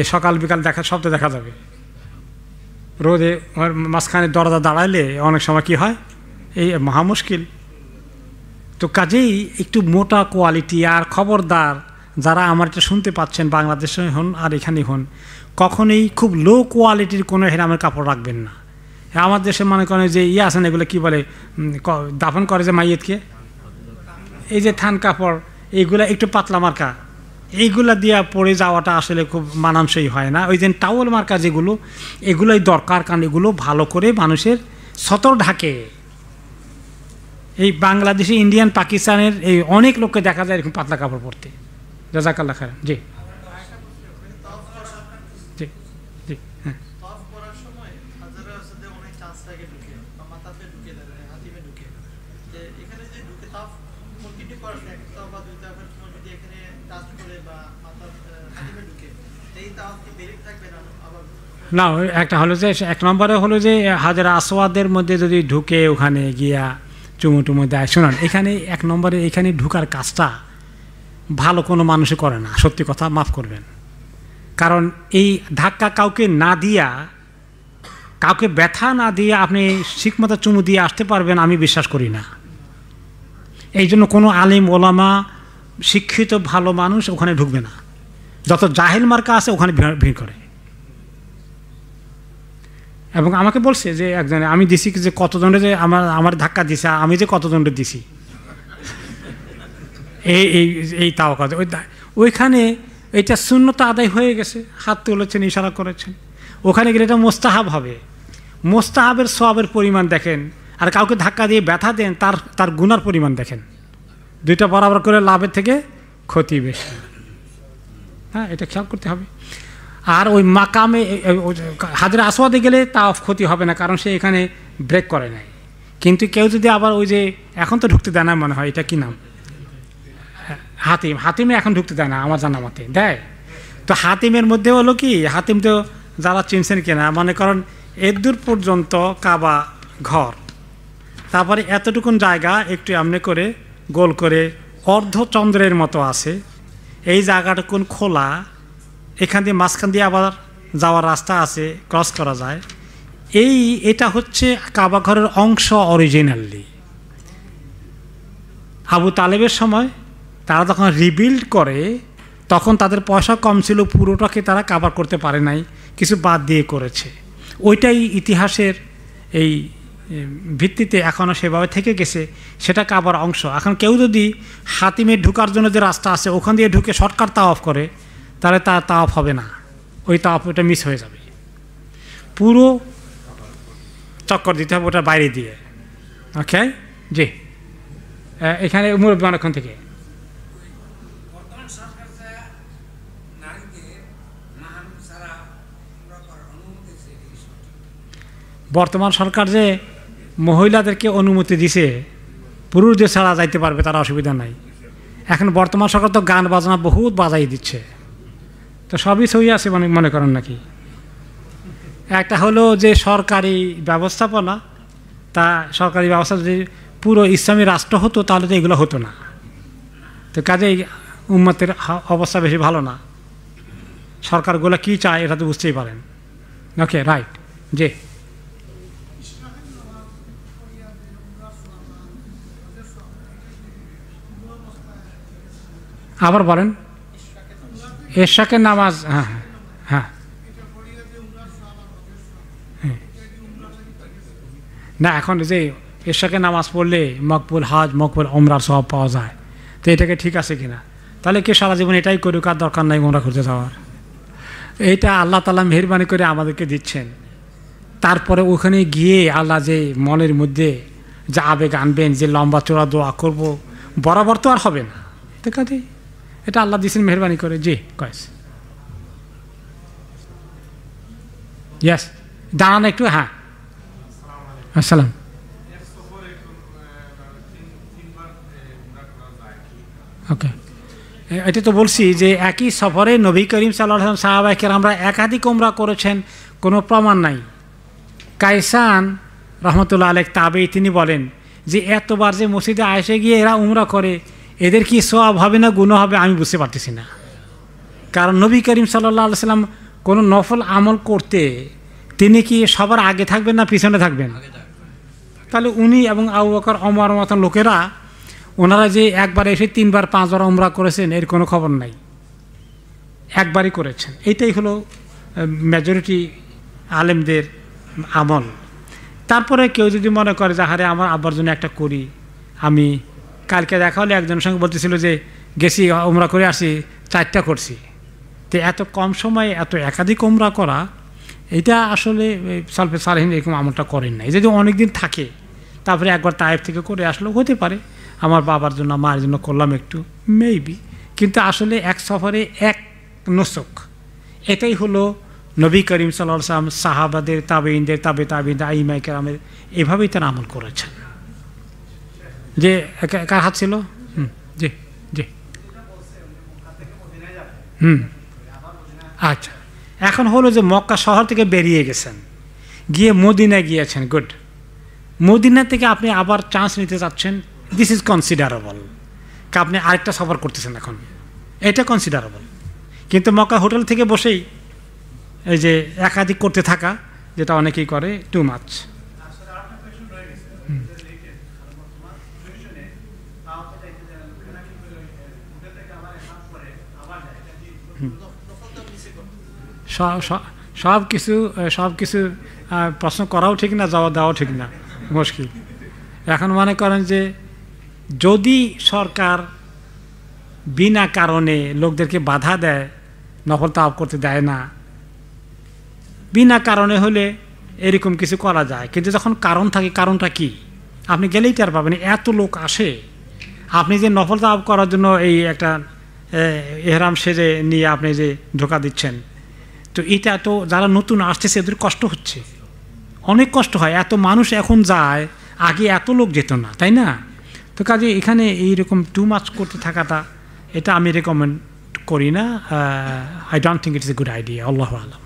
এই সকাল বিকাল শব্দ দেখা যাবে। রোদে মাঝখানে দরজা দাঁড়াইলে অনেক সময় কি হয়, এই মহা মুশকিল। তো কাজেই একটু মোটা কোয়ালিটি। আর খবরদার যারা আমার এটা শুনতে পাচ্ছেন, বাংলাদেশে হন আর এখানে হন, কখনোই খুব লো কোয়ালিটির কোনো হেরামের কাপড় রাখবেন না। আমার দেশে মনে করেন যে আছেন, এগুলো কি বলে, দাফন করে যে মাইয়েতকে, এই যে থান কাপড়, এইগুলা একটু পাতলা মার্কা, এইগুলা দিয়া পরে যাওয়াটা আসলে খুব মানানসই হয় না। ওই যে টাওয়াল মার্কা যেগুলো, এগুলোই দরকার, কারণ এগুলো ভালো করে মানুষের সতর ঢাকে। এই বাংলাদেশি, ইন্ডিয়ান, পাকিস্তানের এই অনেক লোককে দেখা যায় এরকম পাতলা কাপড় পরতে। জাযাকাল্লাহ খাইরান। জি জি জি, হ্যাঁ। না, একটা হলো যে 1 নম্বরে হলো যে হাজার আসওয়াদের মধ্যে যদি ঢুকে ওখানে গিয়া চুমু টুমু দেয়। শোনান, এখানে 1 নম্বরে এখানে ঢুকার কাজটা ভালো কোনো মানুষই করে না, সত্যি কথা, মাফ করবেন। কারণ এই ধাক্কা কাউকে না দিয়া, কাউকে ব্যথা না দিয়ে আপনি ঠিকমতো চুমু দিয়ে আসতে পারবেন আমি বিশ্বাস করি না। এই জন্য কোনো আলিম ওলামা শিক্ষিত ভালো মানুষ ওখানে ঢুকবে না। যত জাহেল মার্কা আছে ওখানে ভিড় করে। এবং আমাকে বলছে যে একজনে, আমি দিছি যে কতজনে যে আমার ধাক্কা দিছে, আমি যে কতজনকে দিছি, এই তাও কথা। ওইখানে এইটা শূন্যতা আদায় হয়ে গেছে, হাত তুলেছেন, ইশারা করেছেন। ওখানে গেলে এটা মোস্তাহাব হবে। মোস্তাহাবের সওয়াবের পরিমাণ দেখেন, আর কাউকে ধাক্কা দিয়ে ব্যথা দেন তার গুনার পরিমাণ দেখেন। 2টা বরাবর করে লাভের থেকে ক্ষতি বেশি। হ্যাঁ, এটা খেয়াল করতে হবে। আর ওই মাকামে হাজরে আসওয়াদে গেলে তা ক্ষতি হবে না, কারণ সে এখানে ব্রেক করে নাই। কিন্তু কেউ যদি আবার ওই যে এখন তো ঢুকতে দেয় না মনে হয়, এটা কি নাম, হাতিমে এখন ঢুকতে দেয় না আমার জানা মতে, দেয় তো। হাতিমের মধ্যে হলো কি, হাতিম তো যারা চিনছেন কিনা, মনে করেন এদূর পর্যন্ত কাবা ঘর, তারপরে এতটুকুন জায়গা একটু এমনি করে গোল করে অর্ধচন্দ্রের মতো আছে, এই জায়গাটুকুন খোলা, এখান দিয়ে মাঝখান দিয়ে আবার যাওয়ার রাস্তা আছে, ক্রস করা যায়। এটা হচ্ছে কাবা ঘরের অংশ অরিজিনালি। আবু তালেবের সময় তারা যখন রিবিল্ড করে, তখন তাদের পয়সা কম ছিল, পুরোটাকে তারা কাভার করতে পারে নাই, কিছু বাদ দিয়ে করেছে। ওইটাই ইতিহাসের এই ভিত্তিতে এখনও সেভাবে থেকে গেছে, সেটা কাবার অংশ। এখন কেউ যদি হাতিমে ঢুকার জন্য যে রাস্তা আছে ওখান দিয়ে ঢুকে শর্টকাট তাওয়াফ করে, তাহলে তার তাওয়াফ হবে না, ওই তাওয়াফ ওটা মিস হয়ে যাবে। পুরো চক্কর দিতে হবে ওটার বাইরে দিয়ে। ওকে, জি। এখানে মুরব্বী অনেকক্ষণ থেকে বর্তমান সরকার যে মহিলাদেরকে অনুমতি দিছে পুরুষদের ছাড়া যাইতে পারবে, তার অসুবিধা নাই। এখন বর্তমান সরকার তো গান বাজনা বহুত বাজাই দিচ্ছে, তো সবই সই আছে মনে করেন নাকি? একটা হলো যে সরকারি ব্যবস্থাপনা, তা সরকারি ব্যবস্থা যদি পুরো ইসলামী রাষ্ট্র হতো তাহলে তো এগুলো হতো না। তো কাজেই উম্মতের অবস্থা বেশি ভালো না। সরকারগুলো কী চায় এটা তো বুঝতেই পারেন। ওকে, রাইট, জি। আবার বলেন, এশাকের নামাজ, হ্যাঁ হ্যাঁ হ্যাঁ, না এখন যে এশাকের নামাজ পড়লে মকবুল হাজ মকবুল ওমরার সওয়াব পাওয়া যায়, তো এটাকে ঠিক আছে কিনা? তাহলে কে সারা জীবন এটাই করুক, আর দরকার নাই ওমরা করতে যাওয়ার। এইটা আল্লাহ তাআলা মেহেরবানি করে আমাদেরকে দিচ্ছেন। তারপরে ওখানে গিয়ে আল্লাহ যে মনের মধ্যে যে আবেগ আনবেন, যে লম্বা চোরা দোয়া করব, বরাবর তো আর হবে না। তো কাজে এটা আল্লাহ দিয়েছেন মেহরবানি করে। জি, কয়েস, ইয়াস, দাঁড়ান একটু। হ্যাঁ, আসসালাম। ওকে, এটা তো বলছি যে একই সফরে নবী করিম সাল্লাল্লাহু আলাইহি ওয়াসাল্লাম সাহাবায়ে কেরামরা একাধিক উমরা করেছেন, কোনো প্রমাণ নাই। কায়সান রহমতুল্লাহ আলাইহি তাবেঈ তিনি বলেন যে এতবার যে মসজিদে আয়েশা গিয়ে এরা উমরা করে, এদের কি সওয়াব হবে না গুনাহ হবে আমি বুঝতে পারতেছি না। কারণ নবী করিম সাল্লাল্লাহু আলাইহি ওয়াসাল্লাম কোনো নফল আমল করতে তিনি কি সবার আগে থাকবেন না পিছনে থাকবেন? তাহলে উনি এবং আবু বকর ওমর মতন লোকেরা ওনারা যে একবার এসে 3 বার 5 বার উমরা করেছেন এর কোনো খবর নাই, একবারই করেছেন। এইটাই হলো মেজরিটি আলেমদের আমল। তারপরে কেউ যদি মনে করে যে হারে আমার আব্বার জন্য একটা করি, আমি কালকে দেখা হলে একজনের সঙ্গে বলতেছিল যে গেছি উমরা করে আসি 4টা করছি। তো এত কম সময়ে এত একাধিক উমরা করা, এটা আসলে সালফে সালেহিন এরকম আমলটা করেন না। যদি অনেক দিন থাকে তারপরে একবার তায়েফ থেকে করে আসলো, হতে পারে আমার বাবার জন্য মায়ের জন্য করলাম একটু, মেবি। কিন্তু আসলে এক সফরে এক নুসুক, এটাই হলো নবী করিম সাল্লাল্লাহু আলাইহি ওয়াসাল্লাম সাহাবাদের, তাবেঈনদের, তাবেঈনদের, আইমায়ে কেরামের এভাবেই তারা আমল করেছেন। যে কার হাত ছিল? জি জি আচ্ছা, এখন হলো যে মক্কা শহর থেকে বেরিয়ে গেছেন, গিয়ে মদিনায় গিয়েছেন, গুড। মদিনা থেকে আপনি আবার চান্স নিতে চাচ্ছেন, দিস ইজ কনসিডারেবল। আপনি আরেকটা সফর করতেছেন এখন, এটা কনসিডারেবল। কিন্তু মক্কা হোটেল থেকে বসেই এই যে একাধিক করতে থাকা, যেটা অনেকেই করে, টু মাচ। সব কিছু প্রশ্ন করাও ঠিক না, জবাব দেওয়াও ঠিক না, মুশকিল। এখন মনে করেন যে যদি সরকার বিনা কারণে লোকদেরকে বাধা দেয়, নফল তাওয়াফ করতে দেয় না, বিনা কারণে হলে এরকম কিছু করা যায়। কিন্তু যখন কারণ থাকে, কারণটা কি আপনি গেলেই টের পাবেন। এত লোক আসে, আপনি যে নফল তাওয়াফ করার জন্য এই একটা এহরাম সেজে নিয়ে আপনি যে ঢোকা দিচ্ছেন, তো এটা তো যারা নতুন আসতেছে এদের কষ্ট হচ্ছে, অনেক কষ্ট হয়। এত মানুষ এখন যায়, আগে এত লোক যেত না, তাই না? তো কাজে এখানে এইরকম টু মাচ করতে থাকাটা, এটা আমি রেকমেন্ড করি না। I don't think it's a good idea. আল্লাহু আ'লাম।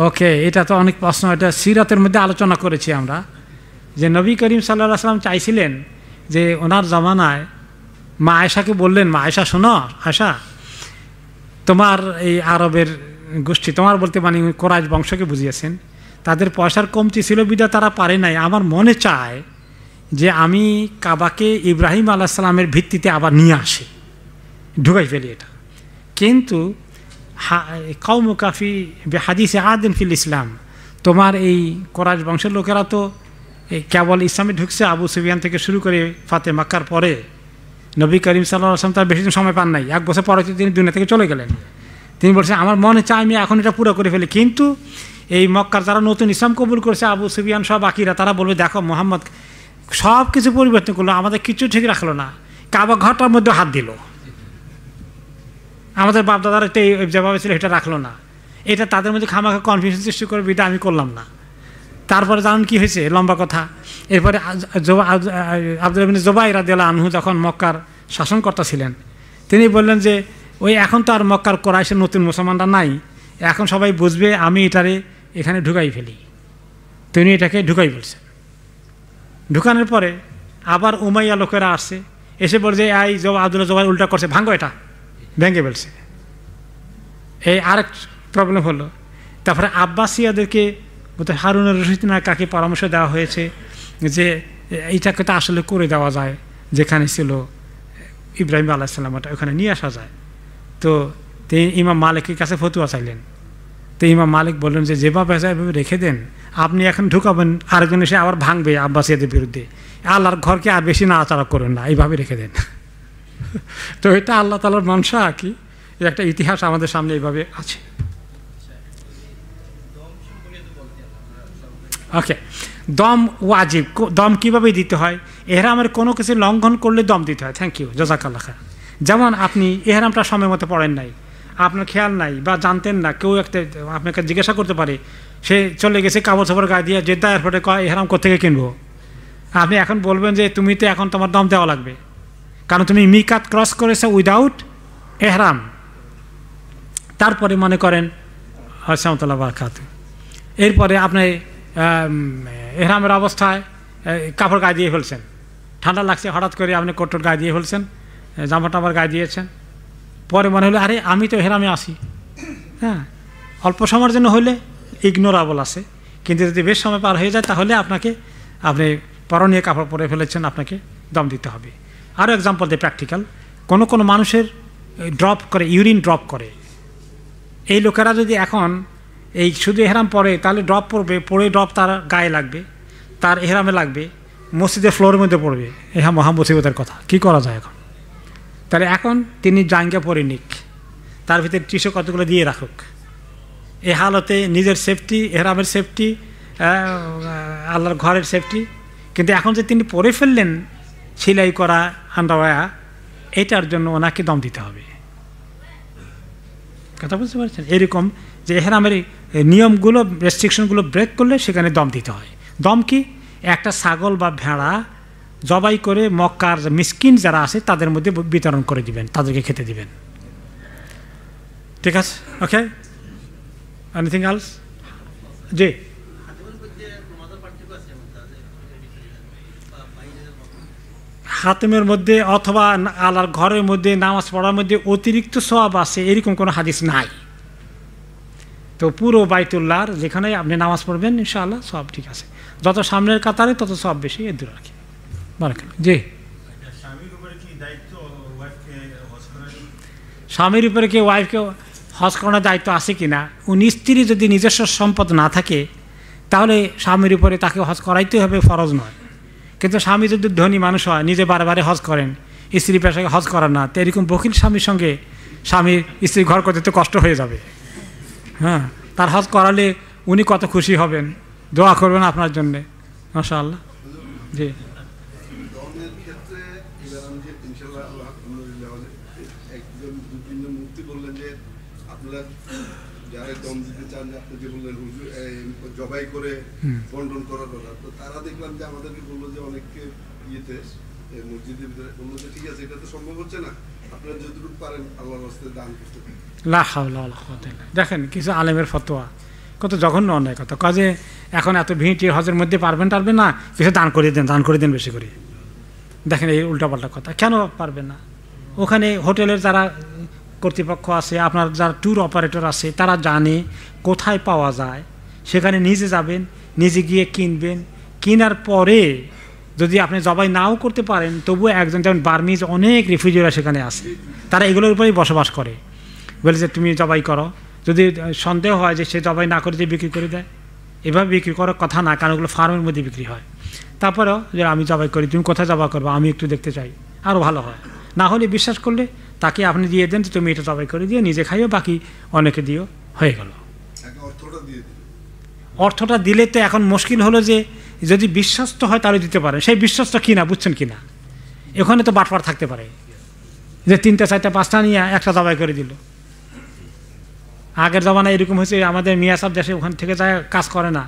ওকে, এটা তো অনেক প্রশ্ন, এটা সিরাতের মধ্যে আলোচনা করেছি আমরা, যে নবী করিম সাল্লাল্লাহু আলাইহি ওয়াসাল্লাম চাইছিলেন যে ওনার জামানায় মা আয়েশাকে বললেন, মা আয়েশা শোনো, আয়েশা তোমার এই আরবের গোষ্ঠী, তোমার বলতে মানে কোরাইশ বংশকে বুঝিয়েছেন, তাদের পয়সার কমতি ছিল বিধায় তারা পারে নাই। আমার মনে চায় যে আমি কাবাকে ইব্রাহিম আলাইহিস সালামের ভিত্তিতে আবার নিয়ে আসি, ঢুকাই ফেলি এটা। কিন্তু কওমুকা ফি বিহাদিসে আদিন ফিল ইসলাম, তোমার এই কোরাইশ বংশের লোকেরা তো কেবল ইসলামে ঢুকছে আবু সুফিয়ান থেকে শুরু করে ফাতে মাক্কার পরে। নবী করিম সাল্লাল্লাহু আলাইহি ওয়াসাল্লাম তার বেশি দিন সময় পান নাই, 1 বছর পরে তিনি দুনিয়া থেকে চলে গেলেন। তিনি বলছেন আমার মনে চায় আমি এখন এটা পুরো করে ফেলি। কিন্তু এই মক্কার যারা নতুন ইসলাম কবুল করেছে, আবু সুফিয়ান সব বাকিরা, তারা বলবে দেখো মোহাম্মদ সব কিছু পরিবর্তন করলো, আমাদের কিছু ঠিক রাখলো না, কাবা ঘরটার মধ্যে হাত দিল, আমাদের বাপদাদার এটা যেভাবে ছিল এটা রাখলো না। এটা তাদের মধ্যে খামাখা কনফিউশন সৃষ্টি করবে, এটা আমি করলাম না। তারপরে জানুন কি হয়েছে, লম্বা কথা। এরপরে আব্দুল্লাহ ইবনে জুবাইর রাদিয়াল্লাহু আনহু যখন মক্কার শাসনকর্তা ছিলেন, তিনি বললেন যে ওই এখন তো আর মক্কার কোরাইশের নতুন মুসলমানরা নাই, এখন সবাই বুঝবে আমি এটারে এখানে ঢুকাই ফেলি। তিনি এটাকে ঢুকাই বলছেন। ঢুকানোর পরে আবার উমাইয়া লোকেরা আসছে, এসে বলছে এই আব্দুল্লাহ জুবাইর উল্টা করছে, ভাঙ্গো, এটা ভেঙে ফেলছে। এই আরেক প্রবলেম হলো। তারপরে আব্বাসিয়াদেরকে হারুনুর রশিদ না কাকে পরামর্শ দেওয়া হয়েছে যে এইটাকে তো আসলে করে দেওয়া যায়, যেখানে ছিল ইব্রাহিম আলাইহিস সালাম, ওখানে নিয়ে আসা যায়। তো তিনি ইমাম মালিকের কাছে ফতুয়া চাইলেন। তো ইমাম মালিক বললেন যে যেভাবে এভাবে রেখে দেন, আপনি এখন ঢুকাবেন, আরেকজন এসে আবার ভাঙবে আব্বাসিয়াদের বিরুদ্ধে, আল্লাহর ঘরকে আর বেশি নাড়াচাড়া করেন না, এইভাবে রেখে দেন। তো এটা আল্লাহ তাআলার মনসা আর কি, একটা ইতিহাস আমাদের সামনে এইভাবে আছে। ওকে, দম ওয়াজিব। দম কীভাবে দিতে হয়? এহরামের কোনো কিছু লঙ্ঘন করলে দম দিতে হয়। থ্যাংক ইউ, জাযাকাল্লাহ খায়র। যেমন আপনি এহরামটা সময় মতো পড়েন নাই, আপনার খেয়াল নাই বা জানতেন না, কেউ একটা আপনাকে জিজ্ঞাসা করতে পারে সে চলে গেছে কাপড় চাপড় গায়ে দিয়ে জেদ্দা এয়ারপোর্টে কয় এহরাম কোত্থেকে কিনবো, আপনি এখন বলবেন যে তুমি তো এখন তোমার দম দেওয়া লাগবে, কারণ তুমি মিকাত ক্রস করেছো উইদাউট এহরাম। তারপরে মনে করেন আসসালামুল্লাহ বারাকাতুহু, এরপরে আপনি এহরামের অবস্থায় কাপড় গায়ে দিয়ে ফেলছেন, ঠান্ডা লাগছে, হঠাৎ করে আপনি কোট গায়ে দিয়ে ফেলছেন, জামা টামার গায়ে দিয়েছেন, পরে মনে হলো আরে আমি তো এহরামে আসি। হ্যাঁ, অল্প সময়ের জন্য হলে ইগনোরেবল আছে, কিন্তু যদি বেশ সময় পার হয়ে যায় তাহলে আপনি পরনীয় কাপড় পরে ফেলেছেন, আপনাকে দম দিতে হবে। আরও এক্সাম্পল দিয়ে প্র্যাকটিক্যাল, কোনো মানুষের ড্রপ করে, ইউরিন ড্রপ করে, এই লোকেরা যদি এখন এই শুধু এহরাম পরে তাহলে ড্রপ পড়বে, পড়ে ড্রপ তার গায়ে লাগবে, তার এহরামে লাগবে, মসজিদের ফ্লোরের মধ্যে পড়বে, হ্যাঁ মহা মুসিবতের কথা, কী করা যায় এখন? তাহলে এখন তিনি জাঙ্গা পরে নিক, তার ভিতরে টিস্যু কতগুলো দিয়ে রাখুক, এই হালতে নিজের সেফটি, এহরামের সেফটি, আল্লাহর ঘরের সেফটি। কিন্তু এখন যে তিনি পরে ফেললেন সেলাই করা আন্ডারওয়্যার, এটার জন্য ওনাকে দম দিতে হবে। কথা বুঝতে পারছেন? এরকম যে এহরামের নিয়মগুলো, রেস্ট্রিকশনগুলো ব্রেক করলে সেখানে দম দিতে হয়। দম কি? একটা ছাগল বা ভেড়া জবাই করে মক্কার মিসকিন যারা আছে তাদের মধ্যে বিতরণ করে দিবেন, তাদেরকে খেতে দিবেন। ঠিক আছে? ওকে, এনিথিং এলস? জি, হাতেমের মধ্যে অথবা আল্লাহর ঘরের মধ্যে নামাজ পড়ার মধ্যে অতিরিক্ত সওয়াব আছে এরকম কোনো হাদিস নাই। তো পুরো বাইতুল্লাহর যেখানে আপনি নামাজ পড়বেন ইনশাআল্লাহ সব ঠিক আছে, যত সামনের কাতারে তত সব বেশি, এর দূর আর কি। জি, স্বামীর উপরে কি ওয়াইফকে হজ করানোর দায়িত্ব আছে কি না? উনি স্ত্রী যদি নিজস্ব সম্পদ না থাকে তাহলে স্বামীর উপরে তাকে হজ করাইতে হবে, ফরজ নয়। কিন্তু স্বামী যদি ধনী মানুষ হয়, নিজে বারে বারে হজ করেন, স্ত্রী পেশাকে হজ করান না, তো এরকম বকিল স্বামীর সঙ্গে স্বামীর স্ত্রী ঘর করতে তো কষ্ট হয়ে যাবে। হ্যাঁ, তার হজ করালে উনি কত খুশি হবেন, দোয়া করবেন আপনার জন্যে, মাশাআল্লাহ। জি, জবাই করে বন্টন করার কথা, তো তারা দেখলাম যে আমাদেরকে বললো যে অনেককে ইয়েতে মসজিদের ভিতরে বললো যে ঠিক আছে এটা তো সম্ভব হচ্ছে না, আপনারা যতটুকু পারেন আল্লাহর রাস্তায় দান করতে পারেন। লা হাওলা ওয়ালা কুওয়াতা ইল্লা বিল্লাহ। দেখেন কিছু আলেমের ফতোয়া, কত জঘন্য অন্যায় কথা, কাজে এখন এত ভিড় হজের মধ্যে পারবেন না, কিছু দান করে দেন বেশি করে। দেখেন এই উল্টাপাল্টা কথা, কেন পারবেন না? ওখানে হোটেলের যারা কর্তৃপক্ষ আছে, আপনার যারা ট্যুর অপারেটর আছে, তারা জানে কোথায় পাওয়া যায়, সেখানে নিজে যাবেন, নিজে গিয়ে কিনবেন, কেনার পরে যদি আপনি জবাই নাও করতে পারেন তবুও একজন, যেমন বার্মিজ অনেক রিফিউজিরা সেখানে আছে, তারা এগুলোর উপরেই বসবাস করে, বলে যে তুমি জবাই করো, যদি সন্দেহ হয় যে সে জবাই না করে যে বিক্রি করে দেয়, এভাবে বিক্রি করার কথা না, কারণ ওগুলো ফার্মের মধ্যে বিক্রি হয়। তারপরেও যে আমি জবাই করি, তুমি কোথায় জবাই করবো আমি একটু দেখতে চাই, আরও ভালো হয়। না হলে বিশ্বাস করলে তাকে আপনি দিয়ে দেন যে তুমি এটা জবাই করে দিয়ে নিজে খাইও, বাকি অনেকে দিও, হয়ে গেল। অর্থটা দিলে তো এখন মুশকিল হলো যে যদি বিশ্বস্ত হয় তাহলে দিতে পারে, সেই বিশ্বস্ত কিনা বুঝছেন কিনা? এখানে তো বাটপার থাকতে পারে যে 3টা 4টা 5টা নিয়ে একটা জবাই করে দিল। আগের জমানায় এরকম হয়েছে, আমাদের মিয়া সাহেব দেশে ওখান থেকে যায়, কাজ করে না,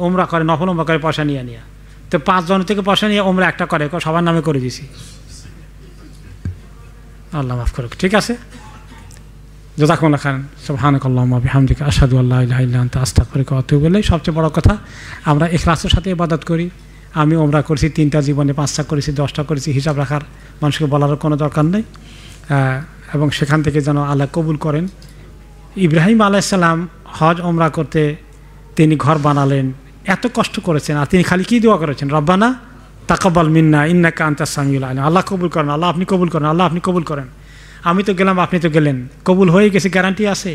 ওমরা করে, নফল ওমরা করে, পয়সা নিয়ে তো 5 জন থেকে পয়সা নিয়ে ওমরা একটা করে, সবার নামে করে দিছি, আল্লাহ মাফ করুক। ঠিক আছে, জাযাকুমুল্লাহ খাইরান, সুবহানাকাল্লাহুম্মা ওয়া বিহামদিকা আশহাদু আল্লা ইলাহা ইল্লা আনতা আস্তাগফিরুকা ওয়া আতুবু ইলাইক। সবচেয়ে বড় কথা আমরা ইখলাসের সাথে ইবাদত করি। আমি ওমরা করেছি 3টা জীবনে, 5টা করেছি, 10টা করেছি, হিসাব রাখার মানুষকে বলার কোনো দরকার নেই। এবং সেখান থেকে যেন আল্লাহ কবুল করেন। ইব্রাহিম আলাইহিস সালাম হজ ওমরা করতে তিনি ঘর বানালেন, এত কষ্ট করেছেন, আর তিনি খালি কি দোয়া করেছেন? রব্বানা তাকাব্বাল মিন্না ইন্নাকা আনতাস সামিউল আলিম। আল্লাহ কবুল করেন, আল্লাহ আপনি কবুল করেন, আল্লাহ আপনি কবুল করেন। আমি তো গেলাম, আপনি তো গেলেন, কবুল হয়ে গেছে, গ্যারান্টি আছে?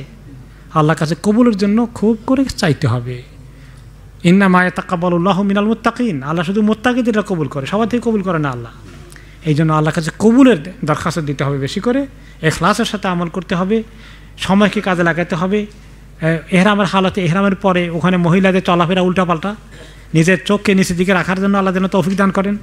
আল্লাহর কাছে কবুলের জন্য খুব করে চাইতে হবে। ইন্নামা ইয়াতাকাব্বালুল্লাহু মিনাল মুত্তাকিন, আল্লাহ শুধু মুত্তাকিদেরটা কবুল করে, সবার থেকে কবুল করে না আল্লাহ। এই জন্য আল্লাহর কাছে কবুলের দরখাস্ত দিতে হবে বেশি করে, ইখলাসের সাথে আমল করতে হবে, সময়কে কাজে লাগাতে হবে। এহরামের হালতে, এহরামের পরে ওখানে মহিলাদের চলাফেরা উল্টাপাল্টা, নিজের চোখকে নিচের দিকে রাখার জন্য আল্লাহ যেন তৌফিক দান করেন।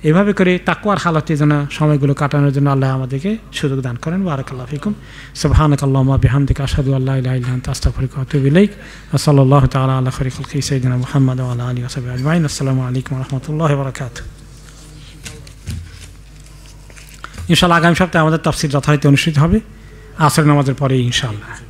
এভাবে করে তাকওয়ার হালাতে যেন সময়গুলো কাটানোর জন্য আল্লাহ আমাদেরকে সুযোগ দান করেন। বারাকাল্লাহু ফিকুম। সুবহানাকাল্লাহুম্মা বিহামদিকা আশহাদু আল্লা ইলাহা ইল্লা আনতা আস্তাগফিরুকা ওয়া আতুবু ইলাইক। ওয়া সাল্লাল্লাহু তাআলা আলা খায়রি খালকি সাইয়্যিদিনা মুহাম্মাদ ওয়া আলা আলিহি ওয়া সাহবিহি আজমাইন। আসসালামু আলাইকুম ওয়া রাহমাতুল্লাহি ওয়া বারাকাতুহু। ইনশাআল্লাহ আগামী সপ্তাহে আমাদের তাফসীর যথারীতি অনুষ্ঠিত হবে আসর নামাজের পরেই ইনশাআল্লাহ।